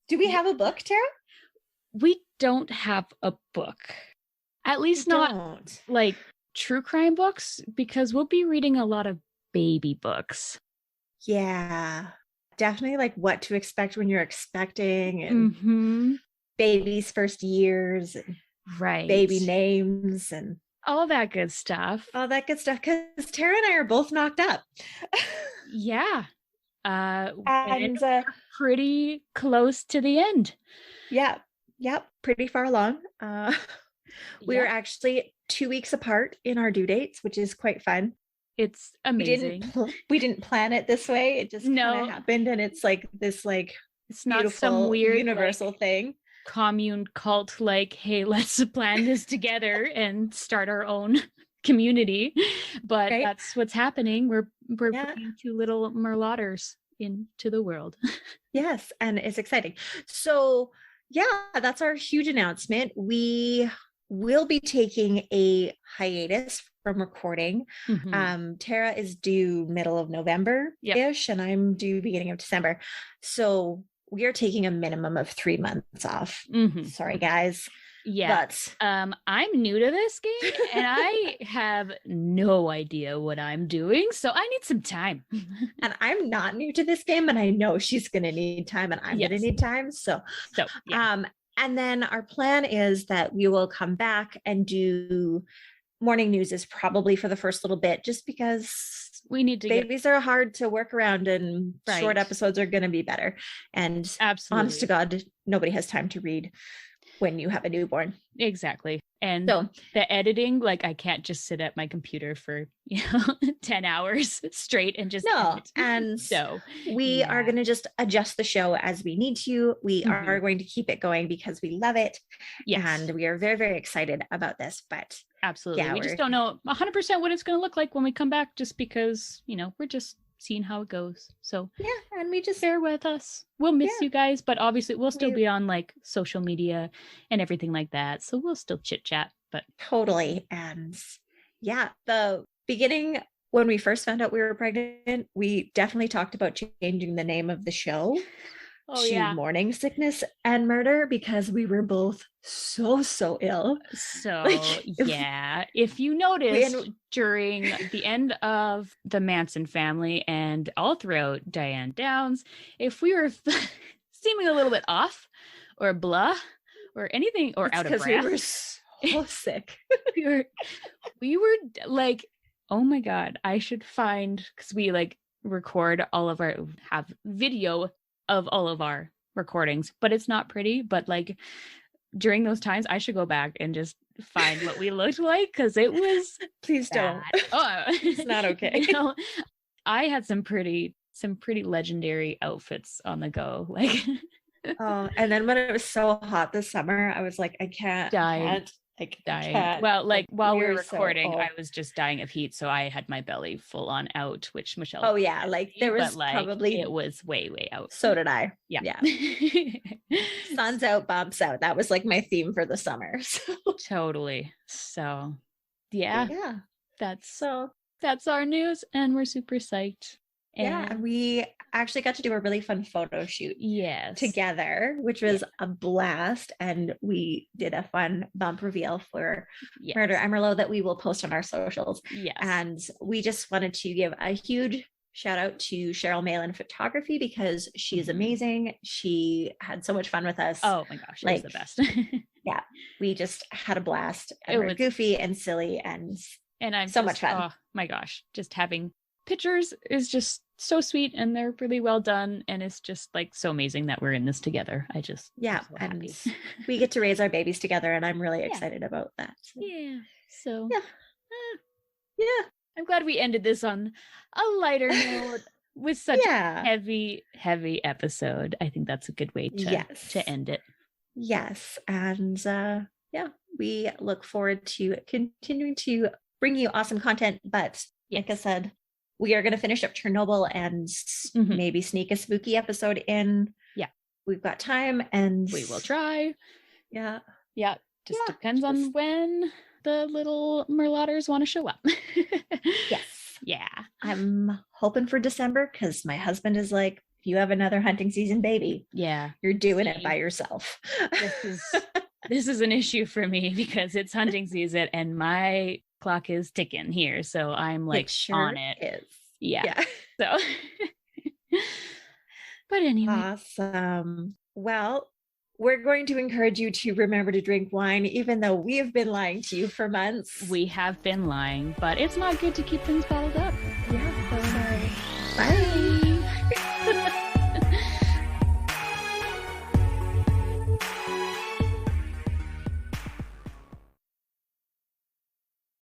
Do we have a book, Tara? We don't have a book. At least not like true crime books, because we'll be reading a lot of baby books. Yeah, definitely like what to expect when you're expecting, and baby's first years, and baby names, and all that good stuff. Because Tara and I are both knocked up. Yeah. And pretty close to the end. Yep, pretty far along. We are actually 2 weeks apart in our due dates, which is quite fun. It's amazing. We didn't plan it this way. It just kind of happened, and it's like this like it's not some weird universal thing. Commune cult, like, hey, let's plan this together and start our own community. But that's what's happening. We're bringing two little Merloters into the world. Yes, and it's exciting. So that's our huge announcement. We will be taking a hiatus from recording. Tara is due middle of November-ish, and I'm due beginning of December. So we are taking a minimum of 3 months off. Sorry, guys. Yeah. But I'm new to this game, and I have no idea what I'm doing, so I need some time. And I'm not new to this game, and I know she's going to need time, and I'm going to need time. So and then our plan is that we will come back and do morning news is probably for the first little bit, just because we need to babies are hard to work around, and short episodes are going to be better. And honest to God, nobody has time to read when you have a newborn. Exactly. And so the editing, like, I can't just sit at my computer for 10 hours straight and just edit. And so we are going to just adjust the show as we need to. We are going to keep it going because we love it. And we are very, very excited about this. But absolutely, we just don't know 100% what it's going to look like when we come back, just because we're just seeing how it goes. So and we just bear with us. We'll miss you guys, but obviously we'll still be on like social media and everything like that, so we'll still chit chat. But totally. And yeah, the beginning, when we first found out we were pregnant, we definitely talked about changing the name of the show to Morning Sickness and Murder, because we were both so ill. So if you noticed during the end of the Manson family and all throughout Diane Downs, if we were seeming a little bit off or blah or anything or out of breath, we were so sick. we were like, oh my God, I should find, because we like record have video of all of our recordings, but it's not pretty. But like during those times, I should go back and just find what we looked like, because it was please bad. Don't. Oh, it's not okay. I had some pretty legendary outfits on the go. Like, and then when it was so hot this summer, I was like, I can't. Dying. Well, like while we were recording, I was just dying of heat, so I had my belly full on out, which Michelle. Oh yeah, like there was probably it was way out. So did I. Yeah. Sun's out, bumps out. That was like my theme for the summer. So. Totally. So yeah. That's our news, and we're super psyched. And we actually got to do a really fun photo shoot together, which was a blast. And we did a fun bump reveal for Murder Emerlo that we will post on our socials. And we just wanted to give a huge shout out to Cheryl Malin Photography, because she's amazing. She had so much fun with us. Oh my gosh, it was the best. We just had a blast. And we're goofy and silly and I'm so much fun. Oh my gosh, just having pictures is just so sweet, and they're really well done, and it's just like so amazing that we're in this together. I'm so and we get to raise our babies together, and I'm really excited about that. So I'm glad we ended this on a lighter note with such a heavy episode. I think that's a good way to end it. And we look forward to continuing to bring you awesome content, but like I said, we are going to finish up Chernobyl and maybe sneak a spooky episode in. We've got time, and we will try. Just depends on when the little Merlauters want to show up. I'm hoping for December, because my husband is like, if you have another hunting season baby, you're doing it by yourself. This is an issue for me, because it's hunting season and my clock is ticking here, so I'm like on it. So but anyway, awesome. Well, we're going to encourage you to remember to drink wine, even though we have been lying to you for months. We have been lying, but it's not good to keep things bottled up.